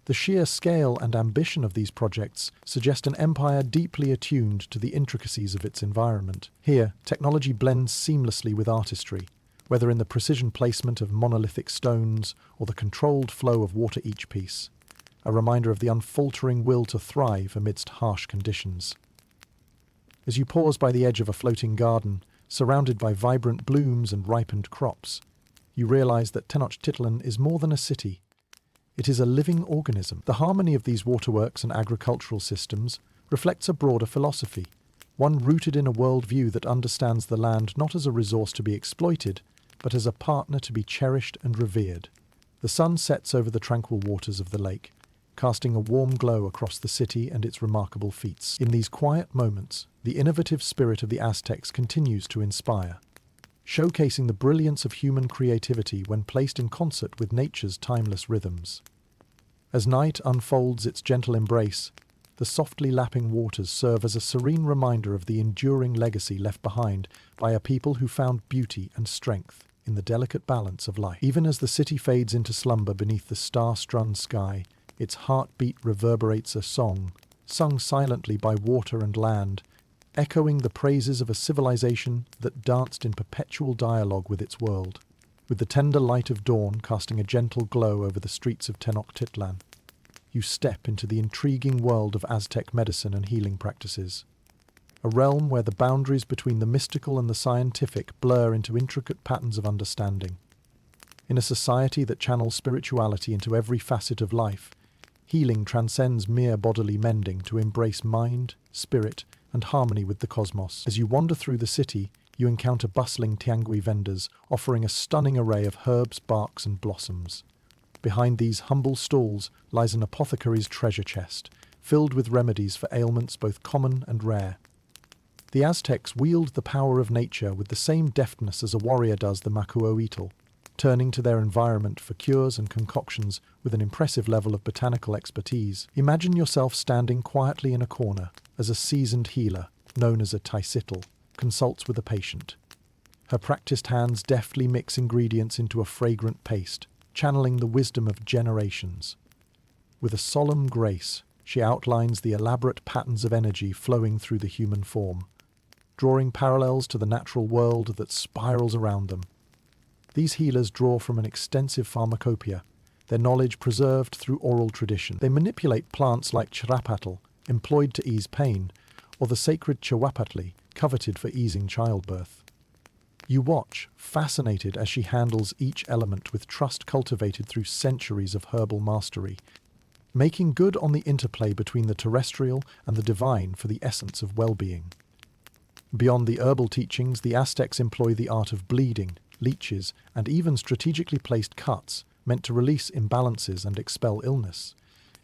The sheer scale and ambition of these projects suggest an empire deeply attuned to the intricacies of its environment. Here, technology blends seamlessly with artistry, whether in the precision placement of monolithic stones or the controlled flow of water each piece, a reminder of the unfaltering will to thrive amidst harsh conditions. As you pause by the edge of a floating garden, surrounded by vibrant blooms and ripened crops, you realize that Tenochtitlan is more than a city. It is a living organism. The harmony of these waterworks and agricultural systems reflects a broader philosophy, one rooted in a worldview that understands the land not as a resource to be exploited, but as a partner to be cherished and revered. The sun sets over the tranquil waters of the lake, casting a warm glow across the city and its remarkable feats. In these quiet moments, the innovative spirit of the Aztecs continues to inspire, showcasing the brilliance of human creativity when placed in concert with nature's timeless rhythms. As night unfolds its gentle embrace, the softly lapping waters serve as a serene reminder of the enduring legacy left behind by a people who found beauty and strength in the delicate balance of life. Even as the city fades into slumber beneath the star-strewn sky, its heartbeat reverberates a song, sung silently by water and land, echoing the praises of a civilization that danced in perpetual dialogue with its world. With the tender light of dawn casting a gentle glow over the streets of Tenochtitlan, you step into the intriguing world of Aztec medicine and healing practices. a realm where the boundaries between the mystical and the scientific blur into intricate patterns of understanding. In a society that channels spirituality into every facet of life, healing transcends mere bodily mending to embrace mind, spirit, and harmony with the cosmos. As you wander through the city, you encounter bustling tianggui vendors offering a stunning array of herbs, barks, and blossoms. Behind these humble stalls lies an apothecary's treasure chest, filled with remedies for ailments both common and rare. The Aztecs wield the power of nature with the same deftness as a warrior does the makuoitl, turning to their environment for cures and concoctions with an impressive level of botanical expertise. Imagine yourself standing quietly in a corner as a seasoned healer, known as a taisitl, consults with a patient. Her practiced hands deftly mix ingredients into a fragrant paste, channeling the wisdom of generations. With a solemn grace, she outlines the elaborate patterns of energy flowing through the human form, drawing parallels to the natural world that spirals around them. These healers draw from an extensive pharmacopoeia, their knowledge preserved through oral tradition. They manipulate plants like chirapatl, employed to ease pain, or the sacred chawapatli, coveted for easing childbirth. You watch, fascinated as she handles each element with trust cultivated through centuries of herbal mastery, making good on the interplay between the terrestrial and the divine for the essence of well-being. Beyond the herbal teachings, the Aztecs employ the art of bleeding, leeches, and even strategically placed cuts meant to release imbalances and expel illness.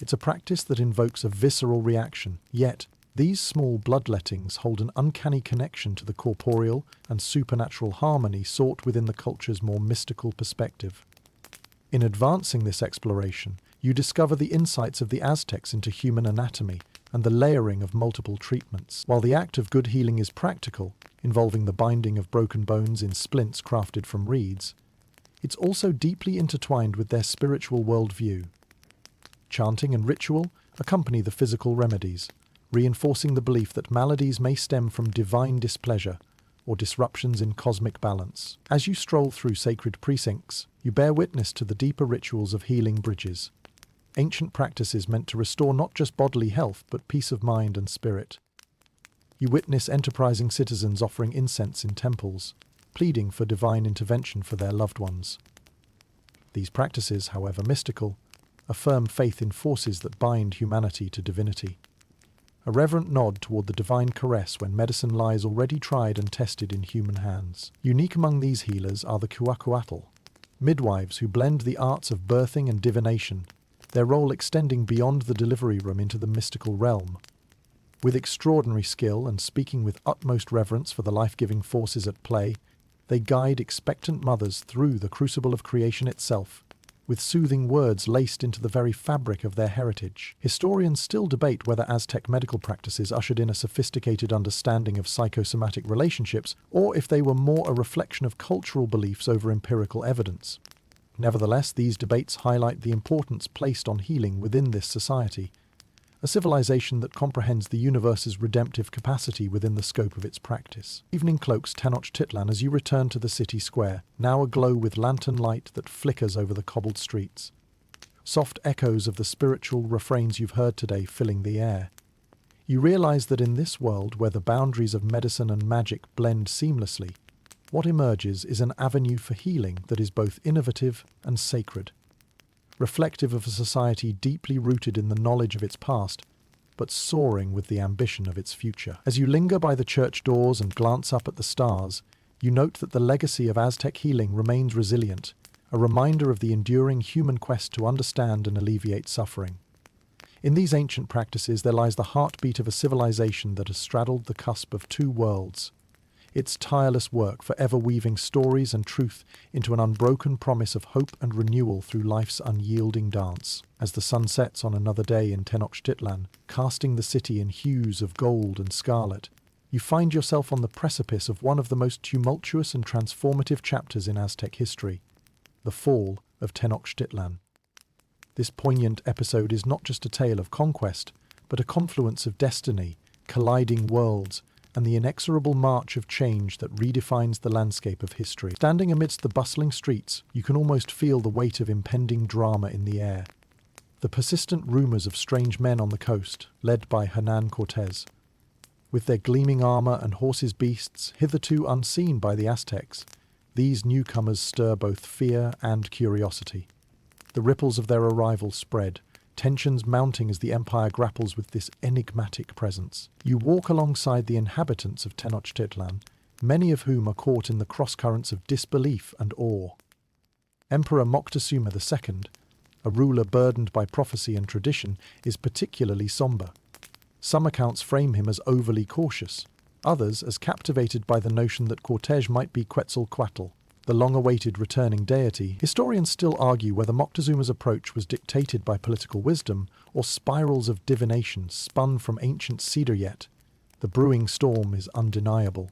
It's a practice that invokes a visceral reaction, yet these small bloodlettings hold an uncanny connection to the corporeal and supernatural harmony sought within the culture's more mystical perspective. In advancing this exploration, you discover the insights of the Aztecs into human anatomy and the layering of multiple treatments. While the act of good healing is practical, involving the binding of broken bones in splints crafted from reeds, it's also deeply intertwined with their spiritual worldview. Chanting and ritual accompany the physical remedies, reinforcing the belief that maladies may stem from divine displeasure or disruptions in cosmic balance. As you stroll through sacred precincts, you bear witness to the deeper rituals of healing bridges, ancient practices meant to restore not just bodily health but peace of mind and spirit. You witness enterprising citizens offering incense in temples, pleading for divine intervention for their loved ones. These practices, however mystical, affirm faith in forces that bind humanity to divinity. A reverent nod toward the divine caress when medicine lies already tried and tested in human hands. Unique among these healers are the cuacuatl, midwives who blend the arts of birthing and divination, their role extending beyond the delivery room into the mystical realm. With extraordinary skill and speaking with utmost reverence for the life-giving forces at play, they guide expectant mothers through the crucible of creation itself, with soothing words laced into the very fabric of their heritage. Historians still debate whether Aztec medical practices ushered in a sophisticated understanding of psychosomatic relationships, or if they were more a reflection of cultural beliefs over empirical evidence. Nevertheless, these debates highlight the importance placed on healing within this society, a civilization that comprehends the universe's redemptive capacity within the scope of its practice. Evening cloaks Tenochtitlan as you return to the city square, now aglow with lantern light that flickers over the cobbled streets. Soft echoes of the spiritual refrains you've heard today filling the air. You realize that in this world where the boundaries of medicine and magic blend seamlessly, what emerges is an avenue for healing that is both innovative and sacred, reflective of a society deeply rooted in the knowledge of its past, but soaring with the ambition of its future. As you linger by the church doors and glance up at the stars, you note that the legacy of Aztec healing remains resilient, a reminder of the enduring human quest to understand and alleviate suffering. In these ancient practices there lies the heartbeat of a civilization that has straddled the cusp of two worlds, its tireless work forever weaving stories and truth into an unbroken promise of hope and renewal through life's unyielding dance. As the sun sets on another day in Tenochtitlan, casting the city in hues of gold and scarlet, you find yourself on the precipice of one of the most tumultuous and transformative chapters in Aztec history, the Fall of Tenochtitlan. This poignant episode is not just a tale of conquest, but a confluence of destiny, colliding worlds, and the inexorable march of change that redefines the landscape of history. Standing amidst the bustling streets, you can almost feel the weight of impending drama in the air. The persistent rumors of strange men on the coast, led by Hernan Cortés, With their gleaming armor and horses' beasts hitherto unseen by the Aztecs, these newcomers stir both fear and curiosity. The ripples of their arrival spread, tensions mounting as the Empire grapples with this enigmatic presence. You walk alongside the inhabitants of Tenochtitlan, many of whom are caught in the crosscurrents of disbelief and awe. Emperor Moctezuma II, a ruler burdened by prophecy and tradition, is particularly somber. Some accounts frame him as overly cautious, others as captivated by the notion that Cortez might be Quetzalcoatl, the long-awaited returning deity. Historians still argue whether Moctezuma's approach was dictated by political wisdom or spirals of divination spun from ancient cedar. Yet the brewing storm is undeniable.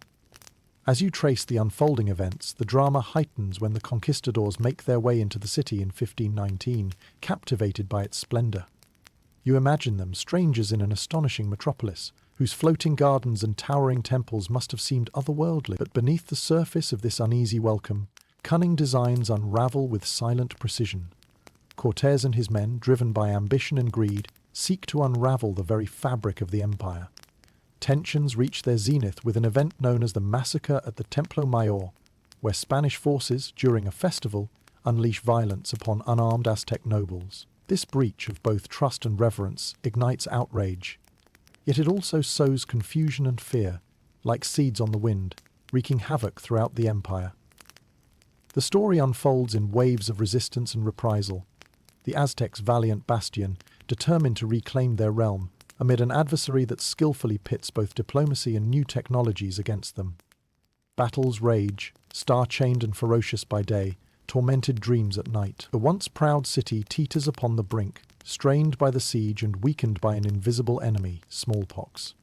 As you trace the unfolding events, the drama heightens when the conquistadors make their way into the city in 1519, captivated by its splendor. You imagine them strangers in an astonishing metropolis, whose floating gardens and towering temples must have seemed otherworldly. But beneath the surface of this uneasy welcome, cunning designs unravel with silent precision. Cortez and his men, driven by ambition and greed, seek to unravel the very fabric of the empire. Tensions reach their zenith with an event known as the Massacre at the Templo Mayor, where Spanish forces, during a festival, unleash violence upon unarmed Aztec nobles. This breach of both trust and reverence ignites outrage, yet it also sows confusion and fear, like seeds on the wind, wreaking havoc throughout the empire. The story unfolds in waves of resistance and reprisal, the Aztecs' valiant bastion, determined to reclaim their realm, amid an adversary that skillfully pits both diplomacy and new technologies against them. Battles rage, star-chained and ferocious by day, tormented dreams at night. The once proud city teeters upon the brink, strained by the siege and weakened by an invisible enemy, smallpox.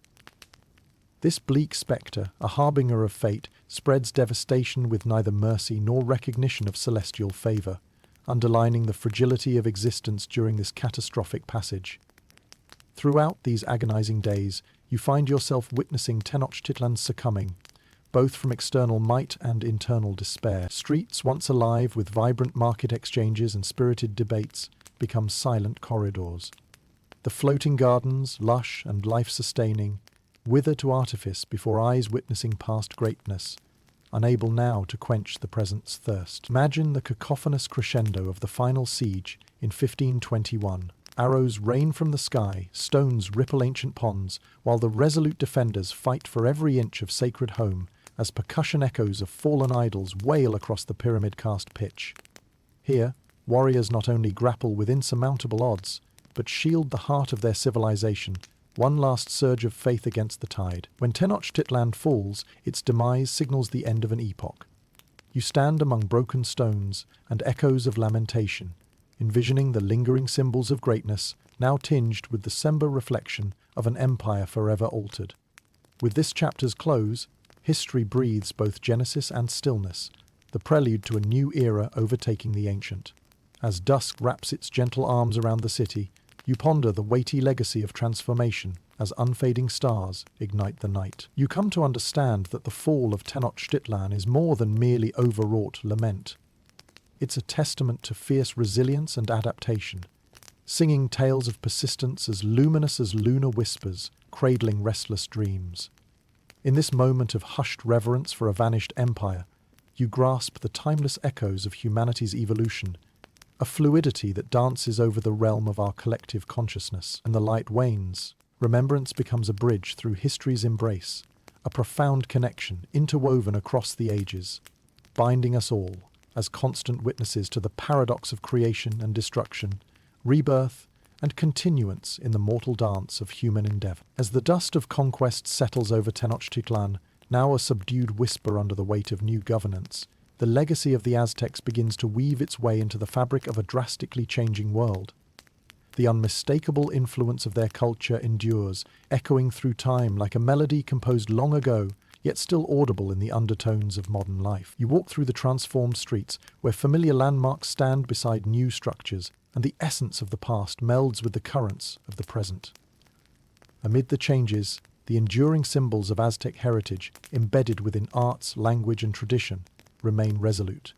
This bleak spectre, a harbinger of fate, spreads devastation with neither mercy nor recognition of celestial favor, underlining the fragility of existence during this catastrophic passage. Throughout these agonizing days, you find yourself witnessing Tenochtitlan's succumbing, both from external might and internal despair. Streets once alive with vibrant market exchanges and spirited debates become silent corridors. The floating gardens, lush and life-sustaining, wither to artifice before eyes witnessing past greatness, unable now to quench the present's thirst. Imagine the cacophonous crescendo of the final siege in 1521. Arrows rain from the sky, stones ripple ancient ponds, while the resolute defenders fight for every inch of sacred home as percussion echoes of fallen idols wail across the pyramid-cast pitch. Here, warriors not only grapple with insurmountable odds, but shield the heart of their civilization, one last surge of faith against the tide. When Tenochtitlan falls, its demise signals the end of an epoch. You stand among broken stones and echoes of lamentation, envisioning the lingering symbols of greatness, now tinged with the somber reflection of an empire forever altered. With this chapter's close, history breathes both genesis and stillness, the prelude to a new era overtaking the ancient. As dusk wraps its gentle arms around the city, you ponder the weighty legacy of transformation as unfading stars ignite the night. You come to understand that the fall of Tenochtitlan is more than merely overwrought lament. It's a testament to fierce resilience and adaptation, singing tales of persistence as luminous as lunar whispers, cradling restless dreams. In this moment of hushed reverence for a vanished empire, you grasp the timeless echoes of humanity's evolution, a fluidity that dances over the realm of our collective consciousness. And the light wanes, remembrance becomes a bridge through history's embrace, a profound connection interwoven across the ages, binding us all as constant witnesses to the paradox of creation and destruction, rebirth, and continuance in the mortal dance of human endeavor. As the dust of conquest settles over Tenochtitlan, now a subdued whisper under the weight of new governance, the legacy of the Aztecs begins to weave its way into the fabric of a drastically changing world. The unmistakable influence of their culture endures, echoing through time like a melody composed long ago, yet still audible in the undertones of modern life. You walk through the transformed streets, where familiar landmarks stand beside new structures, and the essence of the past melds with the currents of the present. Amid the changes, the enduring symbols of Aztec heritage, embedded within arts, language, and tradition, remain resolute.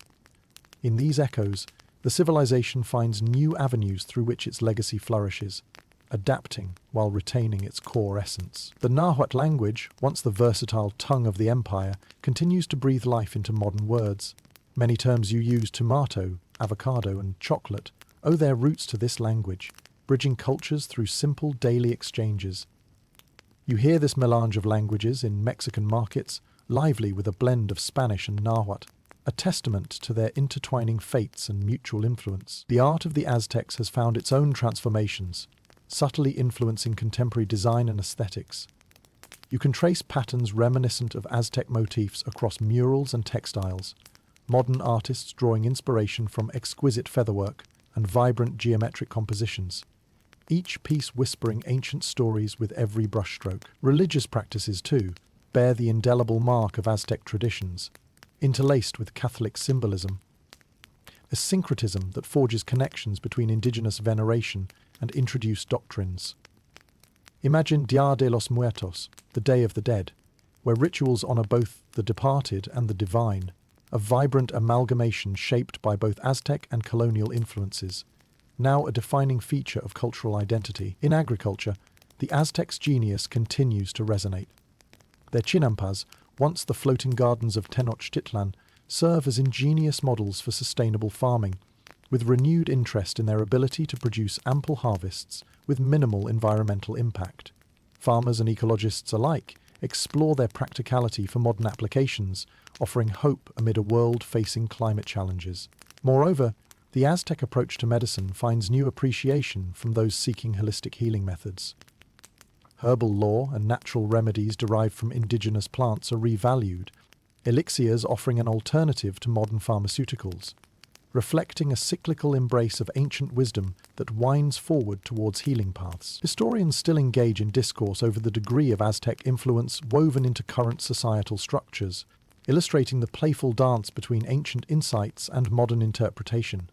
In these echoes, the civilization finds new avenues through which its legacy flourishes, adapting while retaining its core essence. The Nahuatl language, once the versatile tongue of the empire, continues to breathe life into modern words. Many terms you use, tomato, avocado, and chocolate, owe their roots to this language, bridging cultures through simple daily exchanges. You hear this melange of languages in Mexican markets, lively with a blend of Spanish and Nahuatl, a testament to their intertwining fates and mutual influence. The art of the Aztecs has found its own transformations, subtly influencing contemporary design and aesthetics. You can trace patterns reminiscent of Aztec motifs across murals and textiles, modern artists drawing inspiration from exquisite featherwork and vibrant geometric compositions, each piece whispering ancient stories with every brushstroke. Religious practices, too, bear the indelible mark of Aztec traditions, interlaced with Catholic symbolism, a syncretism that forges connections between indigenous veneration and introduced doctrines. Imagine Dia de los Muertos, the Day of the Dead, where rituals honor both the departed and the divine, a vibrant amalgamation shaped by both Aztec and colonial influences, now a defining feature of cultural identity. In agriculture, the Aztecs' genius continues to resonate. Their chinampas, once the floating gardens of Tenochtitlan, serve as ingenious models for sustainable farming, with renewed interest in their ability to produce ample harvests with minimal environmental impact. Farmers and ecologists alike explore their practicality for modern applications, offering hope amid a world facing climate challenges. Moreover, the Aztec approach to medicine finds new appreciation from those seeking holistic healing methods. Herbal lore and natural remedies derived from indigenous plants are revalued, elixirs offering an alternative to modern pharmaceuticals, reflecting a cyclical embrace of ancient wisdom that winds forward towards healing paths. Historians still engage in discourse over the degree of Aztec influence woven into current societal structures, illustrating the playful dance between ancient insights and modern interpretation.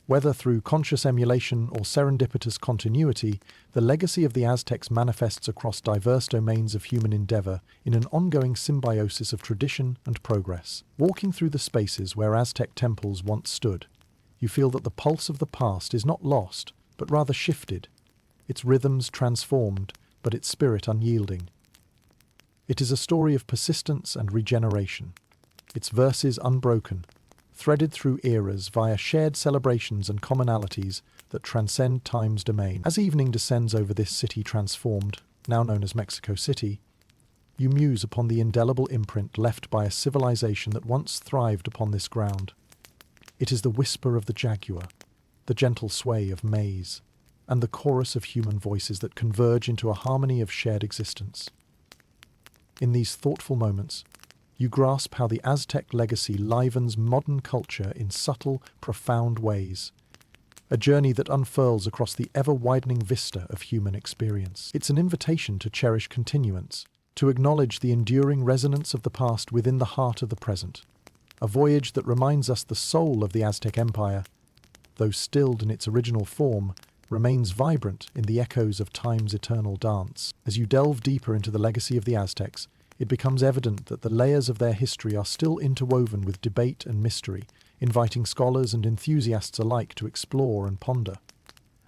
Whether through conscious emulation or serendipitous continuity, the legacy of the Aztecs manifests across diverse domains of human endeavor in an ongoing symbiosis of tradition and progress. Walking through the spaces where Aztec temples once stood, you feel that the pulse of the past is not lost, but rather shifted, its rhythms transformed, but its spirit unyielding. It is a story of persistence and regeneration, its verses unbroken, threaded through eras via shared celebrations and commonalities that transcend time's domain. As evening descends over this city transformed, now known as Mexico City, you muse upon the indelible imprint left by a civilization that once thrived upon this ground. It is the whisper of the jaguar, the gentle sway of maize, and the chorus of human voices that converge into a harmony of shared existence. In these thoughtful moments, you grasp how the Aztec legacy livens modern culture in subtle, profound ways, a journey that unfurls across the ever-widening vista of human experience. It's an invitation to cherish continuance, to acknowledge the enduring resonance of the past within the heart of the present, a voyage that reminds us the soul of the Aztec Empire, though stilled in its original form, remains vibrant in the echoes of time's eternal dance. As you delve deeper into the legacy of the Aztecs, it becomes evident that the layers of their history are still interwoven with debate and mystery, inviting scholars and enthusiasts alike to explore and ponder.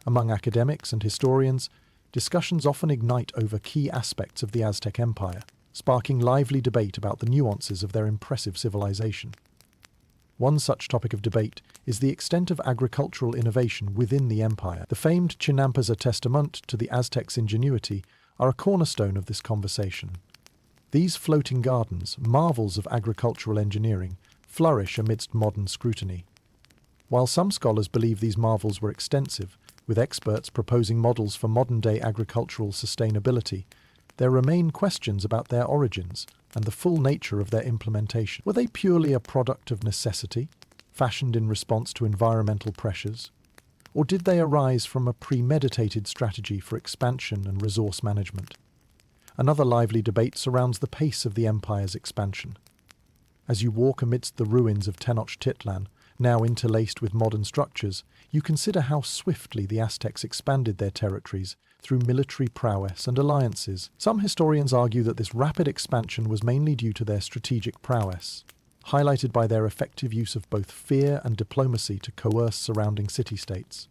Among academics and historians, discussions often ignite over key aspects of the Aztec Empire, sparking lively debate about the nuances of their impressive civilization. One such topic of debate is the extent of agricultural innovation within the empire. The famed chinampas, a testament to the Aztecs' ingenuity, are a cornerstone of this conversation. These floating gardens, marvels of agricultural engineering, flourish amidst modern scrutiny. While some scholars believe these marvels were extensive, with experts proposing models for modern-day agricultural sustainability, there remain questions about their origins and the full nature of their implementation. Were they purely a product of necessity, fashioned in response to environmental pressures? Or did they arise from a premeditated strategy for expansion and resource management? Another lively debate surrounds the pace of the empire's expansion. As you walk amidst the ruins of Tenochtitlan, now interlaced with modern structures, you consider how swiftly the Aztecs expanded their territories through military prowess and alliances. Some historians argue that this rapid expansion was mainly due to their strategic prowess, highlighted by their effective use of both fear and diplomacy to coerce surrounding city-states.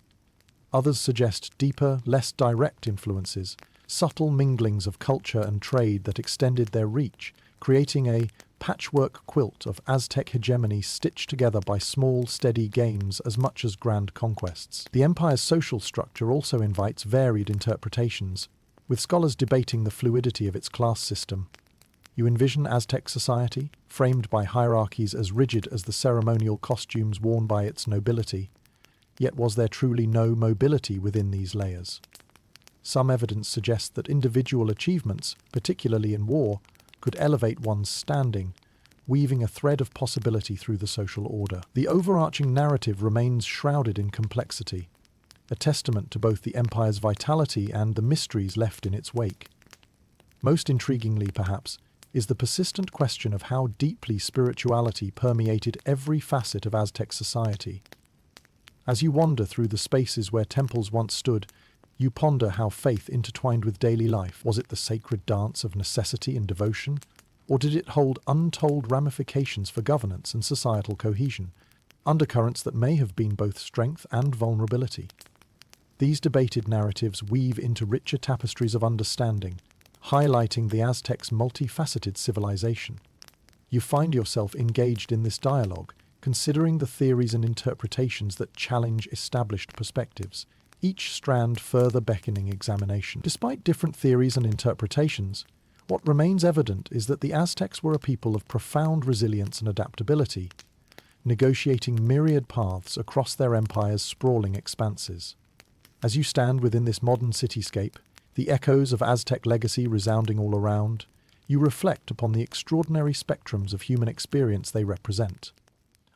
Others suggest deeper, less direct influences, subtle minglings of culture and trade that extended their reach, creating a patchwork quilt of Aztec hegemony stitched together by small, steady gains as much as grand conquests. The empire's social structure also invites varied interpretations, with scholars debating the fluidity of its class system. You envision Aztec society, framed by hierarchies as rigid as the ceremonial costumes worn by its nobility. Yet was there truly no mobility within these layers? Some evidence suggests that individual achievements, particularly in war, could elevate one's standing, weaving a thread of possibility through the social order. The overarching narrative remains shrouded in complexity, a testament to both the empire's vitality and the mysteries left in its wake. Most intriguingly, perhaps, is the persistent question of how deeply spirituality permeated every facet of Aztec society. As you wander through the spaces where temples once stood, you ponder how faith intertwined with daily life. Was it the sacred dance of necessity and devotion, or did it hold untold ramifications for governance and societal cohesion, undercurrents that may have been both strength and vulnerability? These debated narratives weave into richer tapestries of understanding, highlighting the Aztecs' multifaceted civilization. You find yourself engaged in this dialogue, considering the theories and interpretations that challenge established perspectives, each strand further beckoning examination. Despite different theories and interpretations, what remains evident is that the Aztecs were a people of profound resilience and adaptability, negotiating myriad paths across their empire's sprawling expanses. As you stand within this modern cityscape, the echoes of Aztec legacy resounding all around, you reflect upon the extraordinary spectrums of human experience they represent.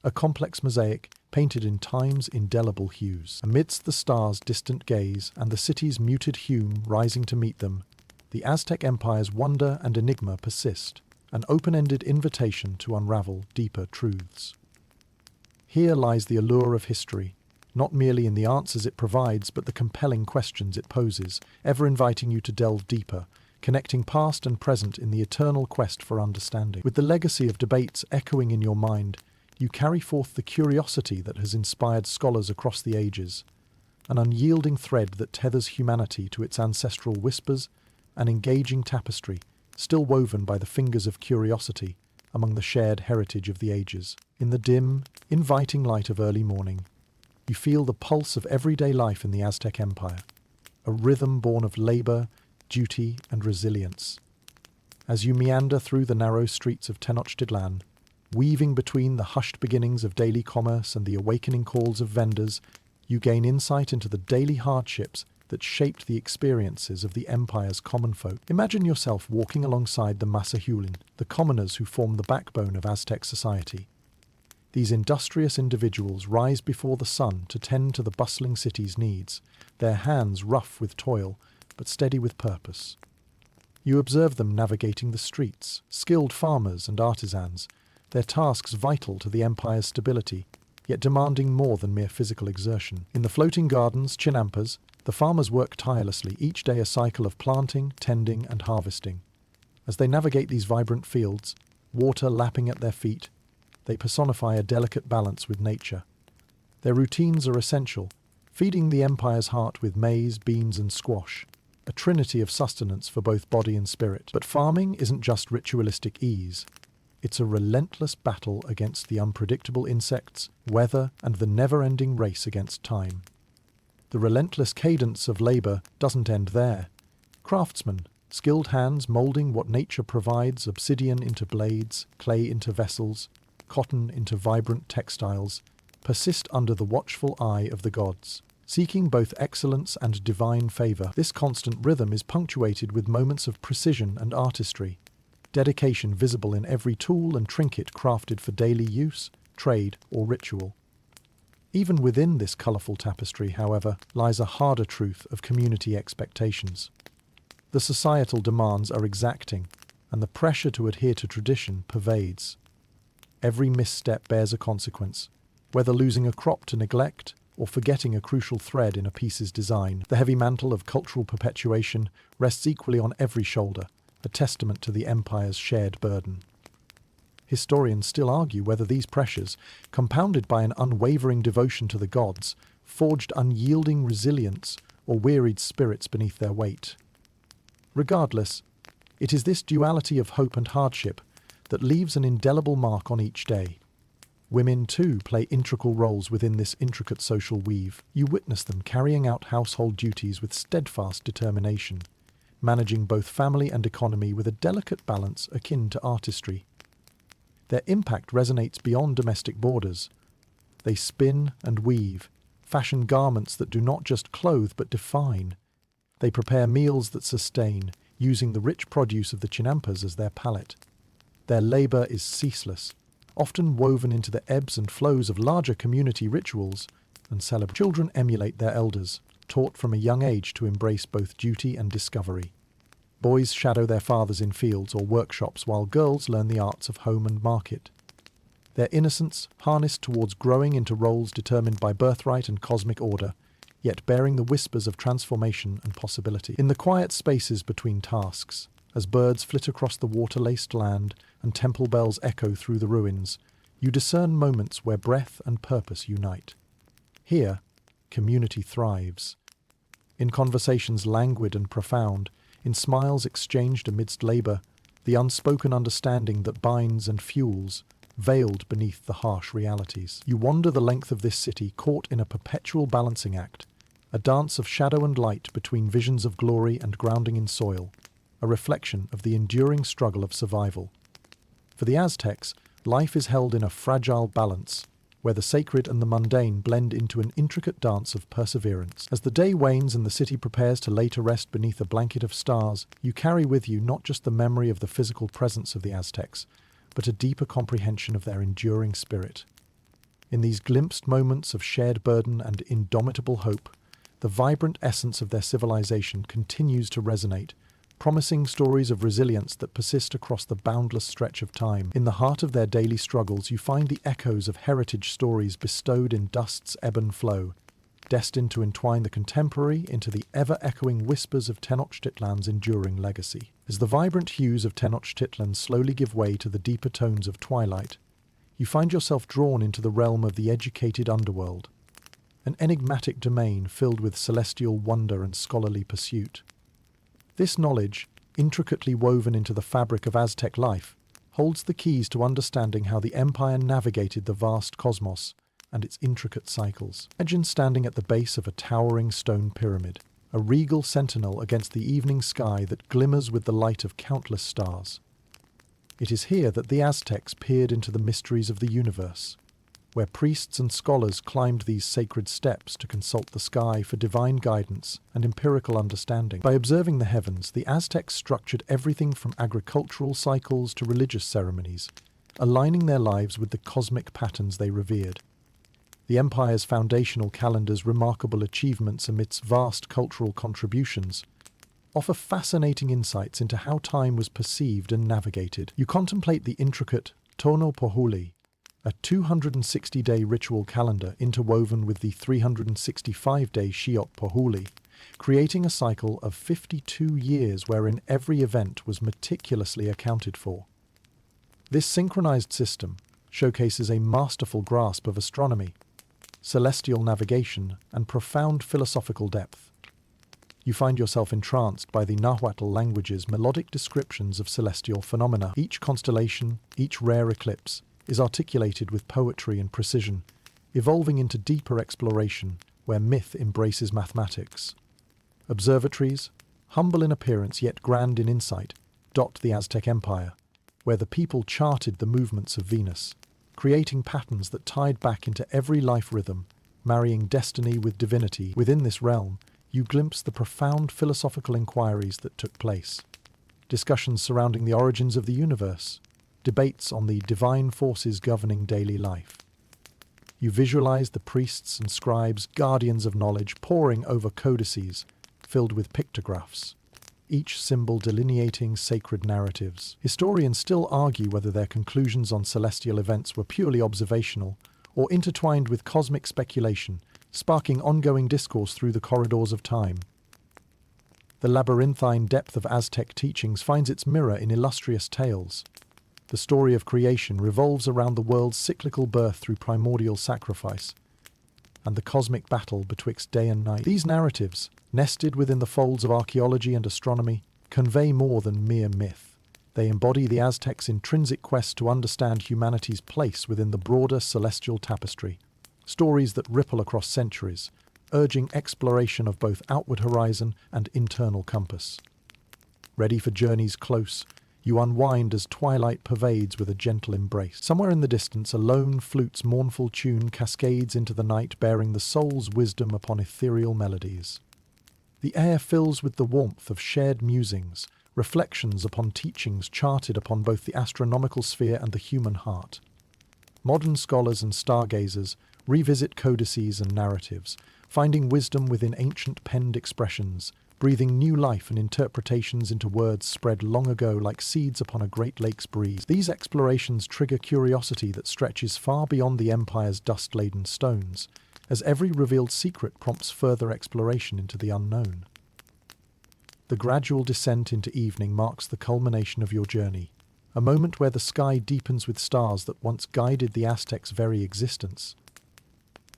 A complex mosaic painted in time's indelible hues. Amidst the stars' distant gaze and the city's muted hue rising to meet them, the Aztec Empire's wonder and enigma persist, an open-ended invitation to unravel deeper truths. Here lies the allure of history, not merely in the answers it provides, but the compelling questions it poses, ever inviting you to delve deeper, connecting past and present in the eternal quest for understanding. With the legacy of debates echoing in your mind, you carry forth the curiosity that has inspired scholars across the ages, an unyielding thread that tethers humanity to its ancestral whispers, an engaging tapestry, still woven by the fingers of curiosity among the shared heritage of the ages. In the dim, inviting light of early morning, you feel the pulse of everyday life in the Aztec Empire, a rhythm born of labor, duty, and resilience. As you meander through the narrow streets of Tenochtitlan, weaving between the hushed beginnings of daily commerce and the awakening calls of vendors, you gain insight into the daily hardships that shaped the experiences of the empire's common folk. Imagine yourself walking alongside the Masahulin, the commoners who form the backbone of Aztec society. These industrious individuals rise before the sun to tend to the bustling city's needs, their hands rough with toil, but steady with purpose. You observe them navigating the streets, skilled farmers and artisans, their tasks vital to the empire's stability, yet demanding more than mere physical exertion. In the floating gardens, chinampas, the farmers work tirelessly, each day a cycle of planting, tending, and harvesting. As they navigate these vibrant fields, water lapping at their feet, they personify a delicate balance with nature. Their routines are essential, feeding the empire's heart with maize, beans, and squash, a trinity of sustenance for both body and spirit. But farming isn't just ritualistic ease. It's a relentless battle against the unpredictable insects, weather, and the never-ending race against time. The relentless cadence of labor doesn't end there. Craftsmen, skilled hands molding what nature provides, obsidian into blades, clay into vessels, cotton into vibrant textiles, persist under the watchful eye of the gods. Seeking both excellence and divine favor, this constant rhythm is punctuated with moments of precision and artistry, dedication visible in every tool and trinket crafted for daily use, trade, or ritual. Even within this colourful tapestry, however, lies a harder truth of community expectations. The societal demands are exacting, and the pressure to adhere to tradition pervades. Every misstep bears a consequence, whether losing a crop to neglect or forgetting a crucial thread in a piece's design. The heavy mantle of cultural perpetuation rests equally on every shoulder, a testament to the empire's shared burden. Historians still argue whether these pressures, compounded by an unwavering devotion to the gods, forged unyielding resilience, or wearied spirits beneath their weight. Regardless, it is this duality of hope and hardship that leaves an indelible mark on each day. Women, too, play integral roles within this intricate social weave. You witness them carrying out household duties with steadfast determination, managing both family and economy with a delicate balance akin to artistry. Their impact resonates beyond domestic borders. They spin and weave, fashion garments that do not just clothe but define. They prepare meals that sustain, using the rich produce of the Chinampas as their palette. Their labor is ceaseless, often woven into the ebbs and flows of larger community rituals and celebrations. Children emulate their elders, taught from a young age to embrace both duty and discovery. Boys shadow their fathers in fields or workshops while girls learn the arts of home and market. Their innocence harnessed towards growing into roles determined by birthright and cosmic order, yet bearing the whispers of transformation and possibility. In the quiet spaces between tasks, as birds flit across the water-laced land and temple bells echo through the ruins, you discern moments where breath and purpose unite. Here, community thrives. In conversations languid and profound, in smiles exchanged amidst labor, the unspoken understanding that binds and fuels, veiled beneath the harsh realities. You wander the length of this city caught in a perpetual balancing act, a dance of shadow and light between visions of glory and grounding in soil, a reflection of the enduring struggle of survival. For the Aztecs, life is held in a fragile balance, where the sacred and the mundane blend into an intricate dance of perseverance. As the day wanes and the city prepares to lay to rest beneath a blanket of stars, you carry with you not just the memory of the physical presence of the Aztecs, but a deeper comprehension of their enduring spirit. In these glimpsed moments of shared burden and indomitable hope, the vibrant essence of their civilization continues to resonate, promising stories of resilience that persist across the boundless stretch of time. In the heart of their daily struggles, you find the echoes of heritage stories bestowed in dust's ebb and flow, destined to entwine the contemporary into the ever-echoing whispers of Tenochtitlan's enduring legacy. As the vibrant hues of Tenochtitlan slowly give way to the deeper tones of twilight, you find yourself drawn into the realm of the educated underworld, an enigmatic domain filled with celestial wonder and scholarly pursuit. This knowledge, intricately woven into the fabric of Aztec life, holds the keys to understanding how the empire navigated the vast cosmos and its intricate cycles. Imagine standing at the base of a towering stone pyramid, a regal sentinel against the evening sky that glimmers with the light of countless stars. It is here that the Aztecs peered into the mysteries of the universe, where priests and scholars climbed these sacred steps to consult the sky for divine guidance and empirical understanding. By observing the heavens, the Aztecs structured everything from agricultural cycles to religious ceremonies, aligning their lives with the cosmic patterns they revered. The empire's foundational calendar's remarkable achievements amidst vast cultural contributions offer fascinating insights into how time was perceived and navigated. You contemplate the intricate Tono Pohuli, a 260-day ritual calendar interwoven with the 365-day Shiot Pohuli, creating a cycle of 52 years wherein every event was meticulously accounted for. This synchronized system showcases a masterful grasp of astronomy, celestial navigation, and profound philosophical depth. You find yourself entranced by the Nahuatl language's melodic descriptions of celestial phenomena. Each constellation, each rare eclipse, is articulated with poetry and precision, evolving into deeper exploration where myth embraces mathematics. Observatories, humble in appearance yet grand in insight, dot the Aztec Empire, where the people charted the movements of Venus, creating patterns that tied back into every life rhythm, marrying destiny with divinity. Within this realm, you glimpse the profound philosophical inquiries that took place. Discussions surrounding the origins of the universe, debates on the divine forces governing daily life. You visualize the priests and scribes, guardians of knowledge, poring over codices filled with pictographs, each symbol delineating sacred narratives. Historians still argue whether their conclusions on celestial events were purely observational or intertwined with cosmic speculation, sparking ongoing discourse through the corridors of time. The labyrinthine depth of Aztec teachings finds its mirror in illustrious tales. The story of creation revolves around the world's cyclical birth through primordial sacrifice, and the cosmic battle betwixt day and night. These narratives, nested within the folds of archaeology and astronomy, convey more than mere myth. They embody the Aztecs' intrinsic quest to understand humanity's place within the broader celestial tapestry. Stories that ripple across centuries, urging exploration of both outward horizon and internal compass. Ready for journeys close, you unwind as twilight pervades with a gentle embrace. Somewhere in the distance, a lone flute's mournful tune cascades into the night, bearing the soul's wisdom upon ethereal melodies. The air fills with the warmth of shared musings, reflections upon teachings charted upon both the astronomical sphere and the human heart. Modern scholars and stargazers revisit codices and narratives, finding wisdom within ancient penned expressions, breathing new life and interpretations into words spread long ago like seeds upon a Great Lakes breeze. These explorations trigger curiosity that stretches far beyond the empire's dust-laden stones, as every revealed secret prompts further exploration into the unknown. The gradual descent into evening marks the culmination of your journey, a moment where the sky deepens with stars that once guided the Aztecs' very existence.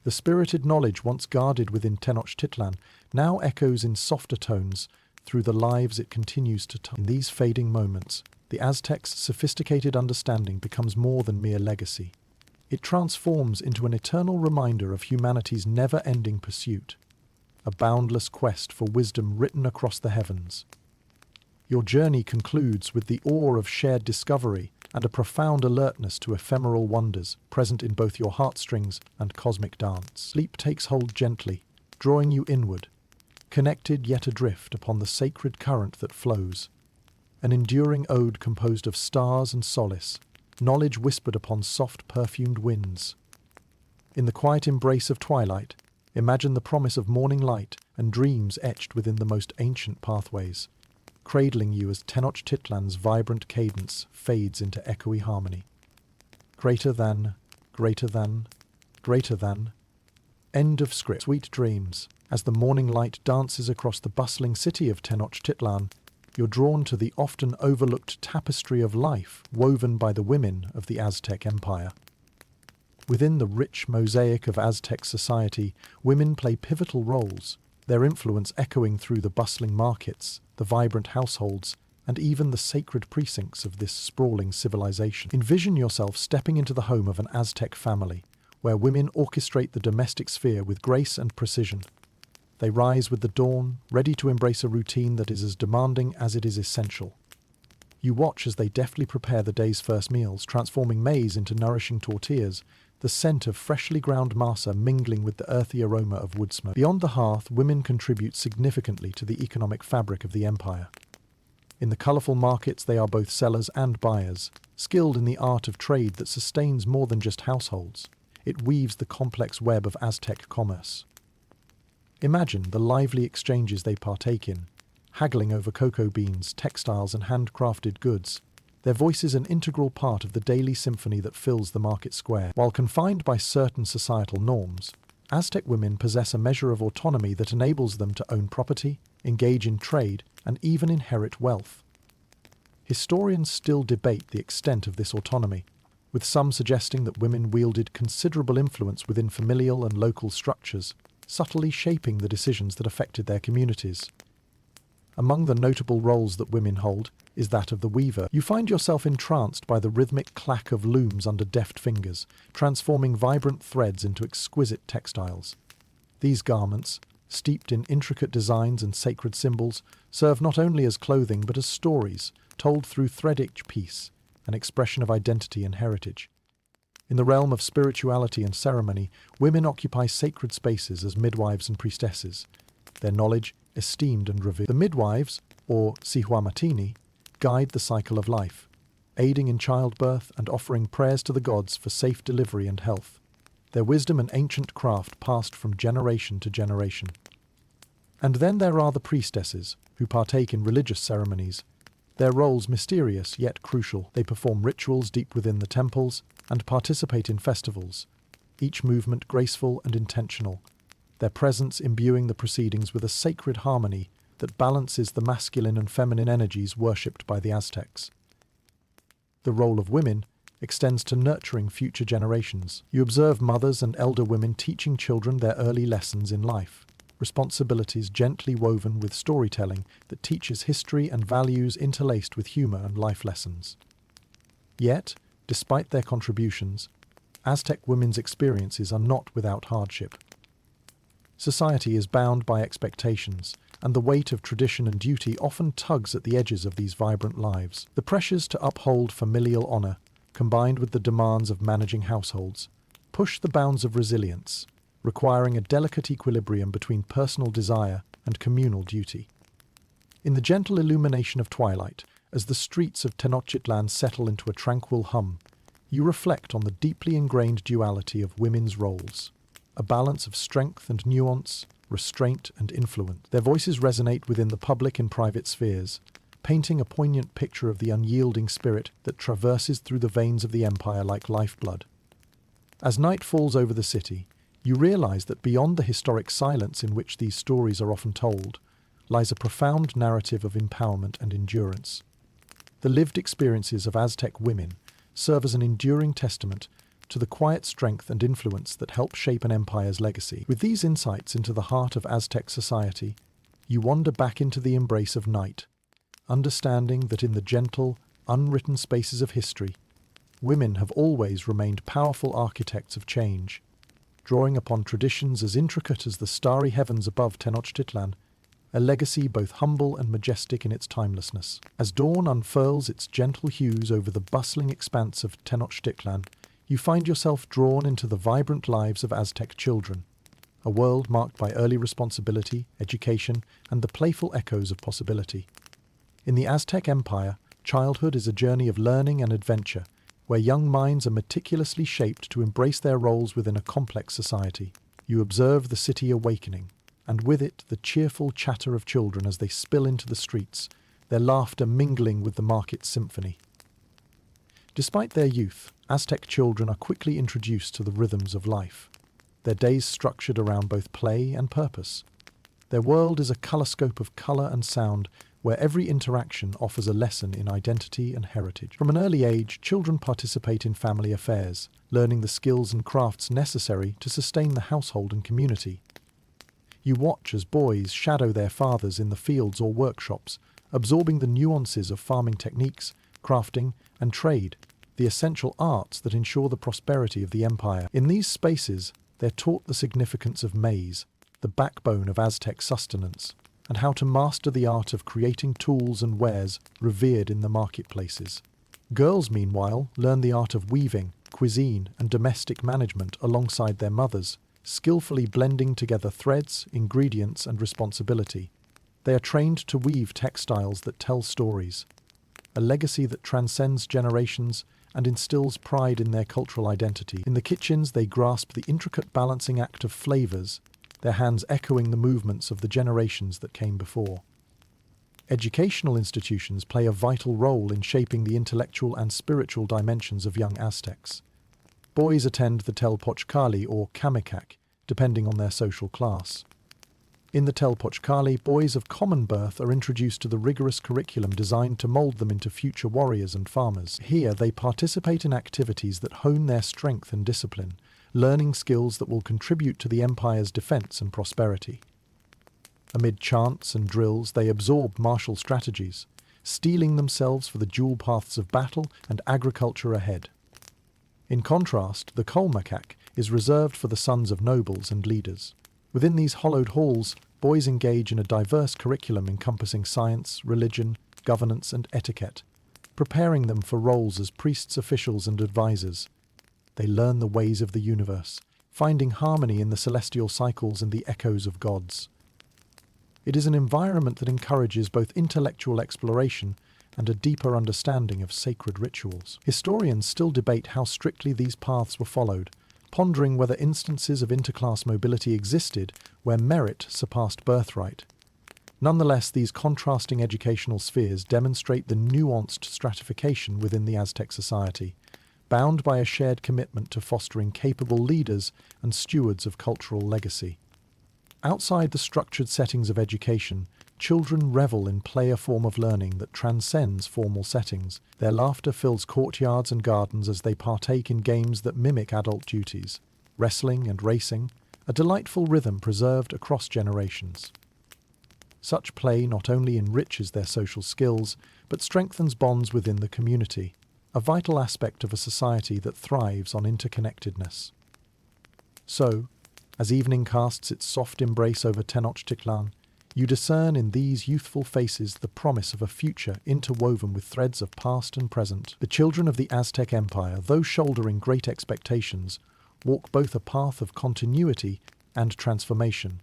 The spirited knowledge once guarded within Tenochtitlan now echoes in softer tones through the lives it continues to touch. In these fading moments, the Aztecs' sophisticated understanding becomes more than mere legacy. It transforms into an eternal reminder of humanity's never-ending pursuit, a boundless quest for wisdom written across the heavens. Your journey concludes with the awe of shared discovery and a profound alertness to ephemeral wonders present in both your heartstrings and cosmic dance. Sleep takes hold gently, drawing you inward, connected yet adrift upon the sacred current that flows, an enduring ode composed of stars and solace, knowledge whispered upon soft perfumed winds. In the quiet embrace of twilight, imagine the promise of morning light and dreams etched within the most ancient pathways, cradling you as Tenochtitlan's vibrant cadence fades into echoey harmony. Greater than, greater than, greater than. End of script. Sweet dreams. As the morning light dances across the bustling city of Tenochtitlan, you're drawn to the often overlooked tapestry of life woven by the women of the Aztec Empire. Within the rich mosaic of Aztec society, women play pivotal roles, their influence echoing through the bustling markets, the vibrant households, and even the sacred precincts of this sprawling civilization. Envision yourself stepping into the home of an Aztec family, where women orchestrate the domestic sphere with grace and precision. They rise with the dawn, ready to embrace a routine that is as demanding as it is essential. You watch as they deftly prepare the day's first meals, transforming maize into nourishing tortillas, the scent of freshly ground masa mingling with the earthy aroma of wood smoke. Beyond the hearth, women contribute significantly to the economic fabric of the empire. In the colourful markets, they are both sellers and buyers, skilled in the art of trade that sustains more than just households. It weaves the complex web of Aztec commerce. Imagine the lively exchanges they partake in, haggling over cocoa beans, textiles, and handcrafted goods. Their voice is an integral part of the daily symphony that fills the market square. While confined by certain societal norms, Aztec women possess a measure of autonomy that enables them to own property, engage in trade, and even inherit wealth. Historians still debate the extent of this autonomy, with some suggesting that women wielded considerable influence within familial and local structures, subtly shaping the decisions that affected their communities. Among the notable roles that women hold is that of the weaver. You find yourself entranced by the rhythmic clack of looms under deft fingers, transforming vibrant threads into exquisite textiles. These garments, steeped in intricate designs and sacred symbols, serve not only as clothing but as stories, told through thread each piece, an expression of identity and heritage. In the realm of spirituality and ceremony, women occupy sacred spaces as midwives and priestesses, their knowledge esteemed and revered. The midwives, or sihuamatini, guide the cycle of life, aiding in childbirth and offering prayers to the gods for safe delivery and health, their wisdom and ancient craft passed from generation to generation. And then there are the priestesses, who partake in religious ceremonies. Their roles mysterious yet crucial. They perform rituals deep within the temples and participate in festivals, each movement graceful and intentional, their presence imbuing the proceedings with a sacred harmony that balances the masculine and feminine energies worshipped by the Aztecs. The role of women extends to nurturing future generations. You observe mothers and elder women teaching children their early lessons in life, responsibilities gently woven with storytelling that teaches history and values interlaced with humor and life lessons. Yet, despite their contributions, Aztec women's experiences are not without hardship. Society is bound by expectations, and the weight of tradition and duty often tugs at the edges of these vibrant lives. The pressures to uphold familial honor, combined with the demands of managing households, push the bounds of resilience, requiring a delicate equilibrium between personal desire and communal duty. In the gentle illumination of twilight, as the streets of Tenochtitlan settle into a tranquil hum, you reflect on the deeply ingrained duality of women's roles, a balance of strength and nuance, restraint and influence. Their voices resonate within the public and private spheres, painting a poignant picture of the unyielding spirit that traverses through the veins of the empire like lifeblood. As night falls over the city, you realize that beyond the historic silence in which these stories are often told, lies a profound narrative of empowerment and endurance. The lived experiences of Aztec women serve as an enduring testament to the quiet strength and influence that help shape an empire's legacy. With these insights into the heart of Aztec society, you wander back into the embrace of night, understanding that in the gentle, unwritten spaces of history, women have always remained powerful architects of change, drawing upon traditions as intricate as the starry heavens above Tenochtitlan, a legacy both humble and majestic in its timelessness. As dawn unfurls its gentle hues over the bustling expanse of Tenochtitlan, you find yourself drawn into the vibrant lives of Aztec children, a world marked by early responsibility, education, and the playful echoes of possibility. In the Aztec Empire, childhood is a journey of learning and adventure, where young minds are meticulously shaped to embrace their roles within a complex society. You observe the city awakening, and with it the cheerful chatter of children as they spill into the streets, their laughter mingling with the market's symphony. Despite their youth, Aztec children are quickly introduced to the rhythms of life, their days structured around both play and purpose. Their world is a colorscope of color and sound, where every interaction offers a lesson in identity and heritage. From an early age, children participate in family affairs, learning the skills and crafts necessary to sustain the household and community. You watch as boys shadow their fathers in the fields or workshops, absorbing the nuances of farming techniques, crafting, and trade, the essential arts that ensure the prosperity of the empire. In these spaces, they're taught the significance of maize, the backbone of Aztec sustenance, and how to master the art of creating tools and wares revered in the marketplaces. Girls, meanwhile, learn the art of weaving, cuisine, and domestic management alongside their mothers, skillfully blending together threads, ingredients, and responsibility. They are trained to weave textiles that tell stories, a legacy that transcends generations and instills pride in their cultural identity. In the kitchens, they grasp the intricate balancing act of flavors, their hands echoing the movements of the generations that came before. Educational institutions play a vital role in shaping the intellectual and spiritual dimensions of young Aztecs. Boys attend the Telpochcali or Kamikak, depending on their social class. In the Telpochcali, boys of common birth are introduced to the rigorous curriculum designed to mold them into future warriors and farmers. Here, they participate in activities that hone their strength and discipline, learning skills that will contribute to the empire's defense and prosperity. Amid chants and drills, they absorb martial strategies, steeling themselves for the dual paths of battle and agriculture ahead. In contrast, the Kolmakak is reserved for the sons of nobles and leaders. Within these hollowed halls, boys engage in a diverse curriculum encompassing science, religion, governance, and etiquette, preparing them for roles as priests, officials, and advisors. They learn the ways of the universe, finding harmony in the celestial cycles and the echoes of gods. It is an environment that encourages both intellectual exploration and a deeper understanding of sacred rituals. Historians still debate how strictly these paths were followed, pondering whether instances of interclass mobility existed where merit surpassed birthright. Nonetheless, these contrasting educational spheres demonstrate the nuanced stratification within the Aztec society, bound by a shared commitment to fostering capable leaders and stewards of cultural legacy. Outside the structured settings of education, children revel in play, a form of learning that transcends formal settings. Their laughter fills courtyards and gardens as they partake in games that mimic adult duties, wrestling and racing, a delightful rhythm preserved across generations. Such play not only enriches their social skills, but strengthens bonds within the community, a vital aspect of a society that thrives on interconnectedness. So, as evening casts its soft embrace over Tenochtitlan, you discern in these youthful faces the promise of a future interwoven with threads of past and present. The children of the Aztec Empire, though shouldering great expectations, walk both a path of continuity and transformation,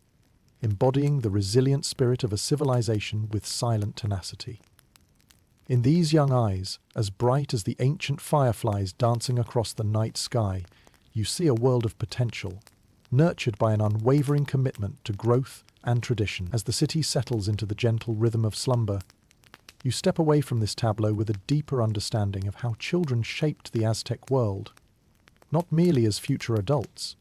embodying the resilient spirit of a civilization with silent tenacity. In these young eyes, as bright as the ancient fireflies dancing across the night sky, you see a world of potential, nurtured by an unwavering commitment to growth and tradition. As the city settles into the gentle rhythm of slumber, you step away from this tableau with a deeper understanding of how children shaped the Aztec world, not merely as future adults,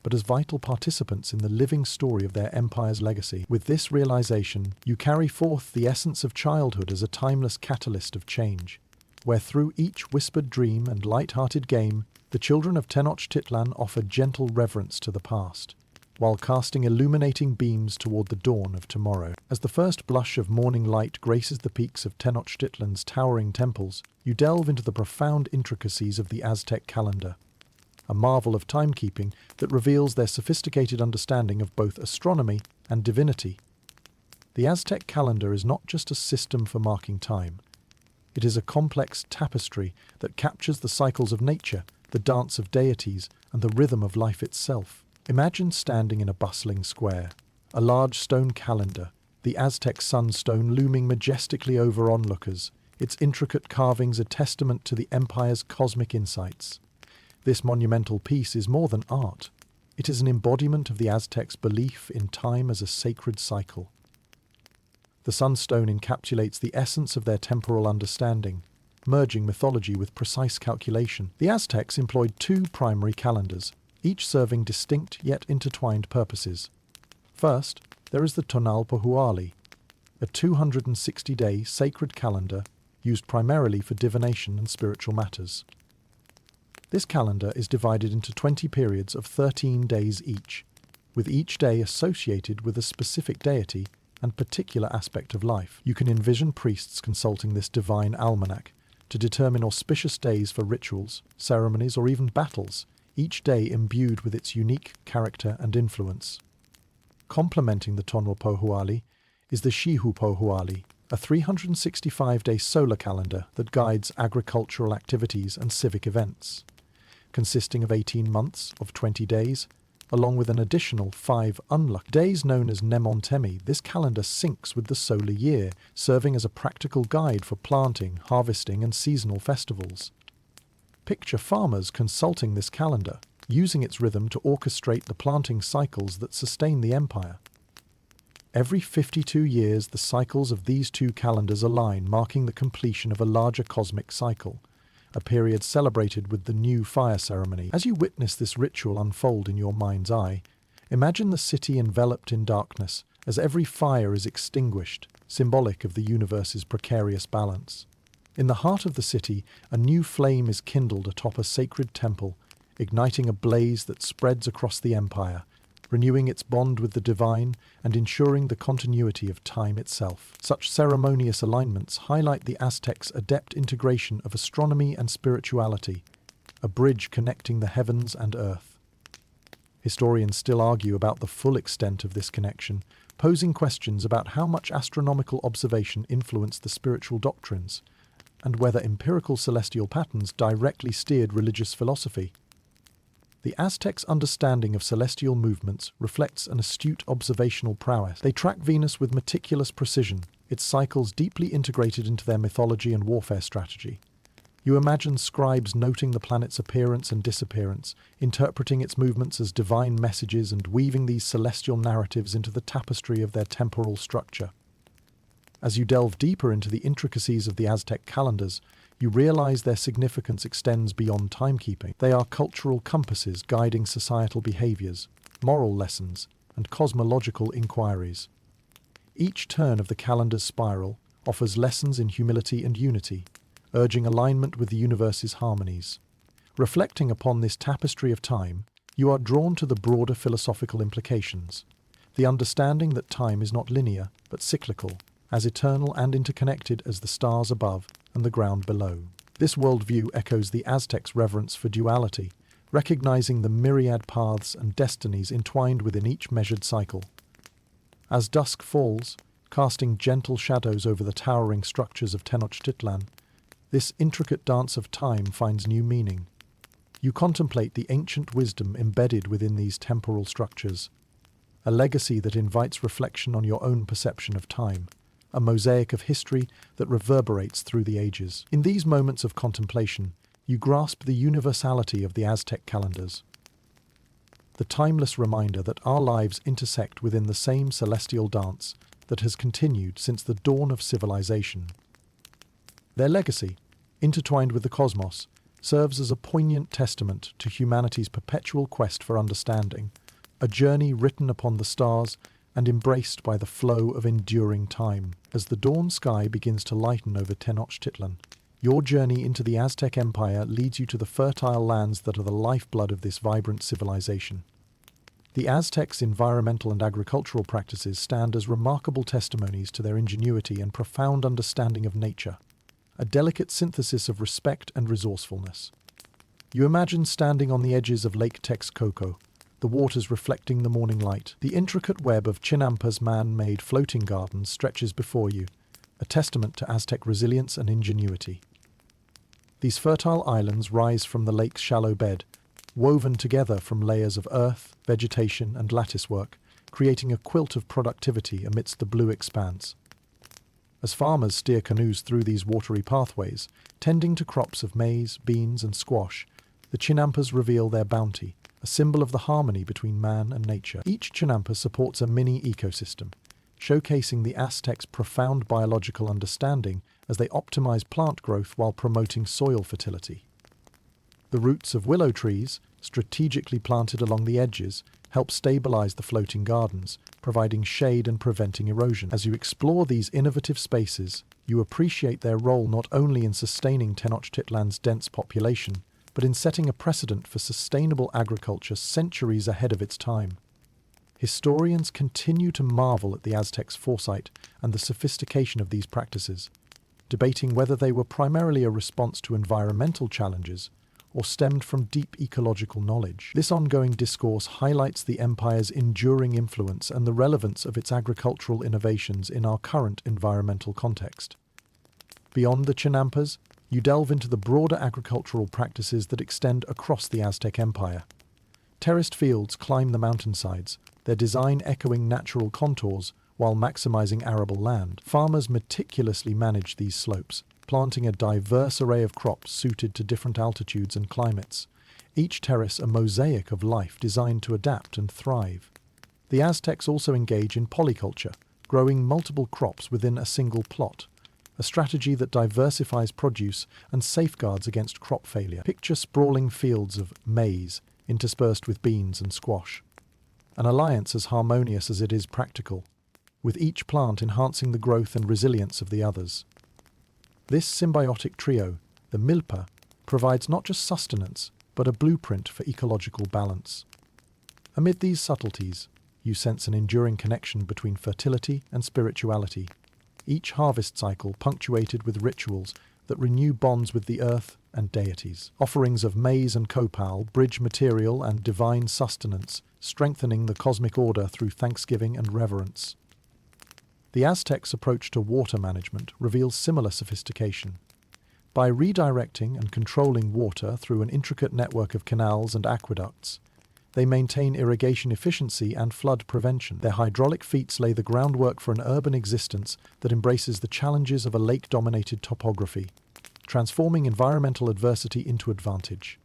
but as vital participants in the living story of their empire's legacy. With this realization, you carry forth the essence of childhood as a timeless catalyst of change, where through each whispered dream and light-hearted game, the children of Tenochtitlan offer gentle reverence to the past, while casting illuminating beams toward the dawn of tomorrow. As the first blush of morning light graces the peaks of Tenochtitlan's towering temples, you delve into the profound intricacies of the Aztec calendar, a marvel of timekeeping that reveals their sophisticated understanding of both astronomy and divinity. The Aztec calendar is not just a system for marking time. It is a complex tapestry that captures the cycles of nature, the dance of deities, and the rhythm of life itself. Imagine standing in a bustling square, a large stone calendar, the Aztec sunstone looming majestically over onlookers, its intricate carvings a testament to the empire's cosmic insights. This monumental piece is more than art. It is an embodiment of the Aztecs' belief in time as a sacred cycle. The sunstone encapsulates the essence of their temporal understanding, merging mythology with precise calculation. The Aztecs employed two primary calendars, each serving distinct yet intertwined purposes. First, there is the Tonalpohualli, a 260-day sacred calendar used primarily for divination and spiritual matters. This calendar is divided into 20 periods of 13 days each, with each day associated with a specific deity and particular aspect of life. You can envision priests consulting this divine almanac to determine auspicious days for rituals, ceremonies, or even battles, each day imbued with its unique character and influence. Complementing the Tonalpohualli is the Xiuhpohualli, a 365-day solar calendar that guides agricultural activities and civic events. Consisting of 18 months of 20 days, along with an additional 5 unlucky days known as Nemontemi, this calendar syncs with the solar year, serving as a practical guide for planting, harvesting, and seasonal festivals. Picture farmers consulting this calendar, using its rhythm to orchestrate the planting cycles that sustain the empire. Every 52 years, the cycles of these two calendars align, marking the completion of a larger cosmic cycle, a period celebrated with the new fire ceremony. As you witness this ritual unfold in your mind's eye, imagine the city enveloped in darkness as every fire is extinguished, symbolic of the universe's precarious balance. In the heart of the city, a new flame is kindled atop a sacred temple, igniting a blaze that spreads across the empire, renewing its bond with the divine and ensuring the continuity of time itself. Such ceremonious alignments highlight the Aztecs' adept integration of astronomy and spirituality, a bridge connecting the heavens and earth. Historians still argue about the full extent of this connection, posing questions about how much astronomical observation influenced the spiritual doctrines, and whether empirical celestial patterns directly steered religious philosophy. The Aztecs' understanding of celestial movements reflects an astute observational prowess. They track Venus with meticulous precision, its cycles deeply integrated into their mythology and warfare strategy. You imagine scribes noting the planet's appearance and disappearance, interpreting its movements as divine messages and weaving these celestial narratives into the tapestry of their temporal structure. As you delve deeper into the intricacies of the Aztec calendars, you realize their significance extends beyond timekeeping. They are cultural compasses guiding societal behaviors, moral lessons, and cosmological inquiries. Each turn of the calendar's spiral offers lessons in humility and unity, urging alignment with the universe's harmonies. Reflecting upon this tapestry of time, you are drawn to the broader philosophical implications. The understanding that time is not linear, but cyclical, as eternal and interconnected as the stars above and the ground below. This worldview echoes the Aztecs' reverence for duality, recognizing the myriad paths and destinies entwined within each measured cycle. As dusk falls, casting gentle shadows over the towering structures of Tenochtitlan, this intricate dance of time finds new meaning. You contemplate the ancient wisdom embedded within these temporal structures, a legacy that invites reflection on your own perception of time, a mosaic of history that reverberates through the ages. In these moments of contemplation, you grasp the universality of the Aztec calendars, the timeless reminder that our lives intersect within the same celestial dance that has continued since the dawn of civilization. Their legacy, intertwined with the cosmos, serves as a poignant testament to humanity's perpetual quest for understanding, a journey written upon the stars and embraced by the flow of enduring time. As the dawn sky begins to lighten over Tenochtitlan, your journey into the Aztec Empire leads you to the fertile lands that are the lifeblood of this vibrant civilization. The Aztecs' environmental and agricultural practices stand as remarkable testimonies to their ingenuity and profound understanding of nature, a delicate synthesis of respect and resourcefulness. You imagine standing on the edges of Lake Texcoco, the waters reflecting the morning light. The intricate web of Chinampa's man-made floating gardens stretches before you, a testament to Aztec resilience and ingenuity. These fertile islands rise from the lake's shallow bed, woven together from layers of earth, vegetation, and latticework, creating a quilt of productivity amidst the blue expanse. As farmers steer canoes through these watery pathways, tending to crops of maize, beans, and squash, the Chinampas reveal their bounty, a symbol of the harmony between man and nature. Each Chinampa supports a mini ecosystem, showcasing the Aztecs' profound biological understanding as they optimize plant growth while promoting soil fertility. The roots of willow trees, strategically planted along the edges, help stabilize the floating gardens, providing shade and preventing erosion. As you explore these innovative spaces, you appreciate their role not only in sustaining Tenochtitlan's dense population, but in setting a precedent for sustainable agriculture centuries ahead of its time. Historians continue to marvel at the Aztecs' foresight and the sophistication of these practices, debating whether they were primarily a response to environmental challenges or stemmed from deep ecological knowledge. This ongoing discourse highlights the empire's enduring influence and the relevance of its agricultural innovations in our current environmental context. Beyond the Chinampas, you delve into the broader agricultural practices that extend across the Aztec Empire. Terraced fields climb the mountainsides, their design echoing natural contours while maximizing arable land. Farmers meticulously manage these slopes, planting a diverse array of crops suited to different altitudes and climates, each terrace a mosaic of life designed to adapt and thrive. The Aztecs also engage in polyculture, growing multiple crops within a single plot, a strategy that diversifies produce and safeguards against crop failure. Picture sprawling fields of maize interspersed with beans and squash, an alliance as harmonious as it is practical, with each plant enhancing the growth and resilience of the others. This symbiotic trio, the milpa, provides not just sustenance, but a blueprint for ecological balance. Amid these subtleties, you sense an enduring connection between fertility and spirituality, each harvest cycle punctuated with rituals that renew bonds with the earth and deities. Offerings of maize and copal bridge material and divine sustenance, strengthening the cosmic order through thanksgiving and reverence. The Aztecs' approach to water management reveals similar sophistication. By redirecting and controlling water through an intricate network of canals and aqueducts, they maintain irrigation efficiency and flood prevention. Their hydraulic feats lay the groundwork for an urban existence that embraces the challenges of a lake-dominated topography, transforming environmental adversity into advantage.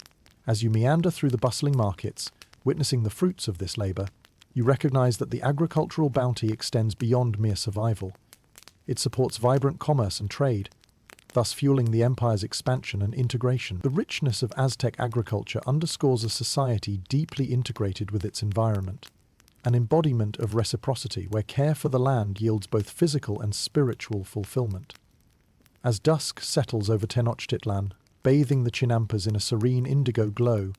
As you meander through the bustling markets, witnessing the fruits of this labor, you recognize that the agricultural bounty extends beyond mere survival. It supports vibrant commerce and trade, thus fueling the empire's expansion and integration. The richness of Aztec agriculture underscores a society deeply integrated with its environment. an embodiment of reciprocity where care for the land yields both physical and spiritual fulfillment. As dusk settles over Tenochtitlan, bathing the Chinampas in a serene indigo glow,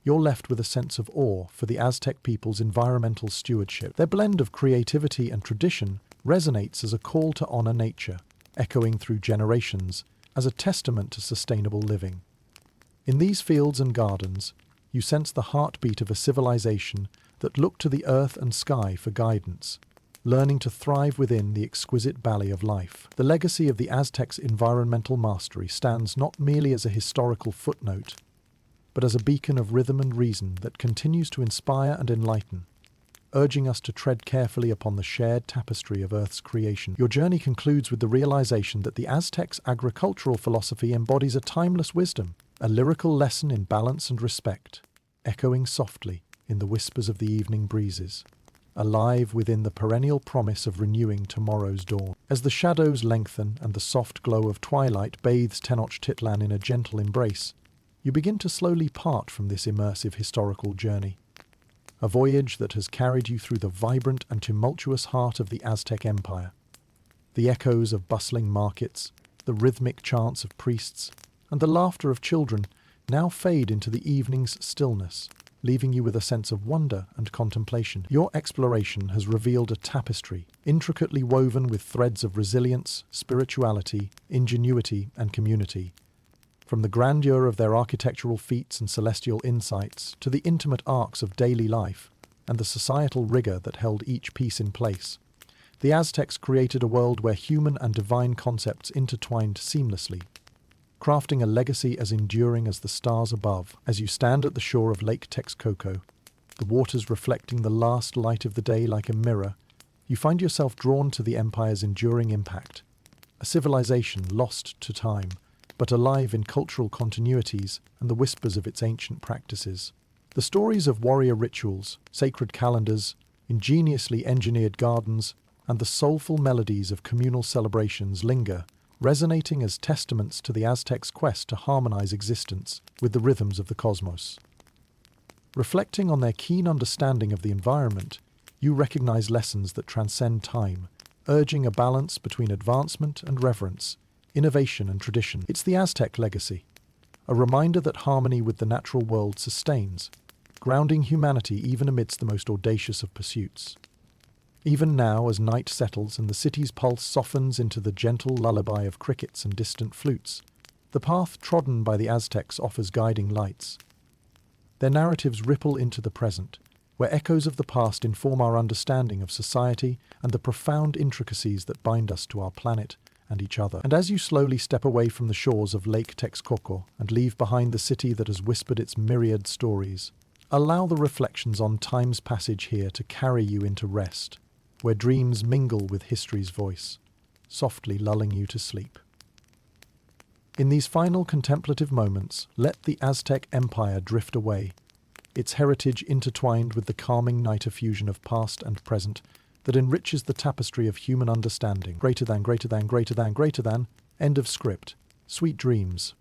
you're left with a sense of awe for the Aztec people's environmental stewardship. Their blend of creativity and tradition resonates as a call to honor nature, echoing through generations as a testament to sustainable living. In these fields and gardens, you sense the heartbeat of a civilization that looked to the earth and sky for guidance, learning to thrive within the exquisite ballet of life. The legacy of the Aztecs' environmental mastery stands not merely as a historical footnote, but as a beacon of rhythm and reason that continues to inspire and enlighten, urging us to tread carefully upon the shared tapestry of Earth's creation. Your journey concludes with the realization that the Aztecs' agricultural philosophy embodies a timeless wisdom, a lyrical lesson in balance and respect, echoing softly in the whispers of the evening breezes, alive within the perennial promise of renewing tomorrow's dawn. As the shadows lengthen and the soft glow of twilight bathes Tenochtitlan in a gentle embrace, you begin to slowly part from this immersive historical journey, a voyage that has carried you through the vibrant and tumultuous heart of the Aztec Empire. The echoes of bustling markets, the rhythmic chants of priests, and the laughter of children now fade into the evening's stillness, leaving you with a sense of wonder and contemplation. Your exploration has revealed a tapestry intricately woven with threads of resilience, spirituality, ingenuity, and community. From the grandeur of their architectural feats and celestial insights to the intimate arcs of daily life and the societal rigor that held each piece in place, the Aztecs created a world where human and divine concepts intertwined seamlessly, crafting a legacy as enduring as the stars above. As you stand at the shore of Lake Texcoco, the waters reflecting the last light of the day like a mirror, you find yourself drawn to the empire's enduring impact, a civilization lost to time, but alive in cultural continuities and the whispers of its ancient practices. The stories of warrior rituals, sacred calendars, ingeniously engineered gardens, and the soulful melodies of communal celebrations linger, resonating as testaments to the Aztecs' quest to harmonize existence with the rhythms of the cosmos. Reflecting on their keen understanding of the environment, you recognize lessons that transcend time, urging a balance between advancement and reverence, innovation and tradition. It's the Aztec legacy, a reminder that harmony with the natural world sustains, grounding humanity even amidst the most audacious of pursuits. Even now, as night settles and the city's pulse softens into the gentle lullaby of crickets and distant flutes, the path trodden by the Aztecs offers guiding lights. Their narratives ripple into the present, where echoes of the past inform our understanding of society and the profound intricacies that bind us to our planet and each other. And as you slowly step away from the shores of Lake Texcoco and leave behind the city that has whispered its myriad stories, allow the reflections on time's passage here to carry you into rest, where dreams mingle with history's voice, softly lulling you to sleep. In these final contemplative moments, let the Aztec Empire drift away, its heritage intertwined with the calming night effusion of past and present that enriches the tapestry of human understanding. Greater than, end of script. Sweet dreams.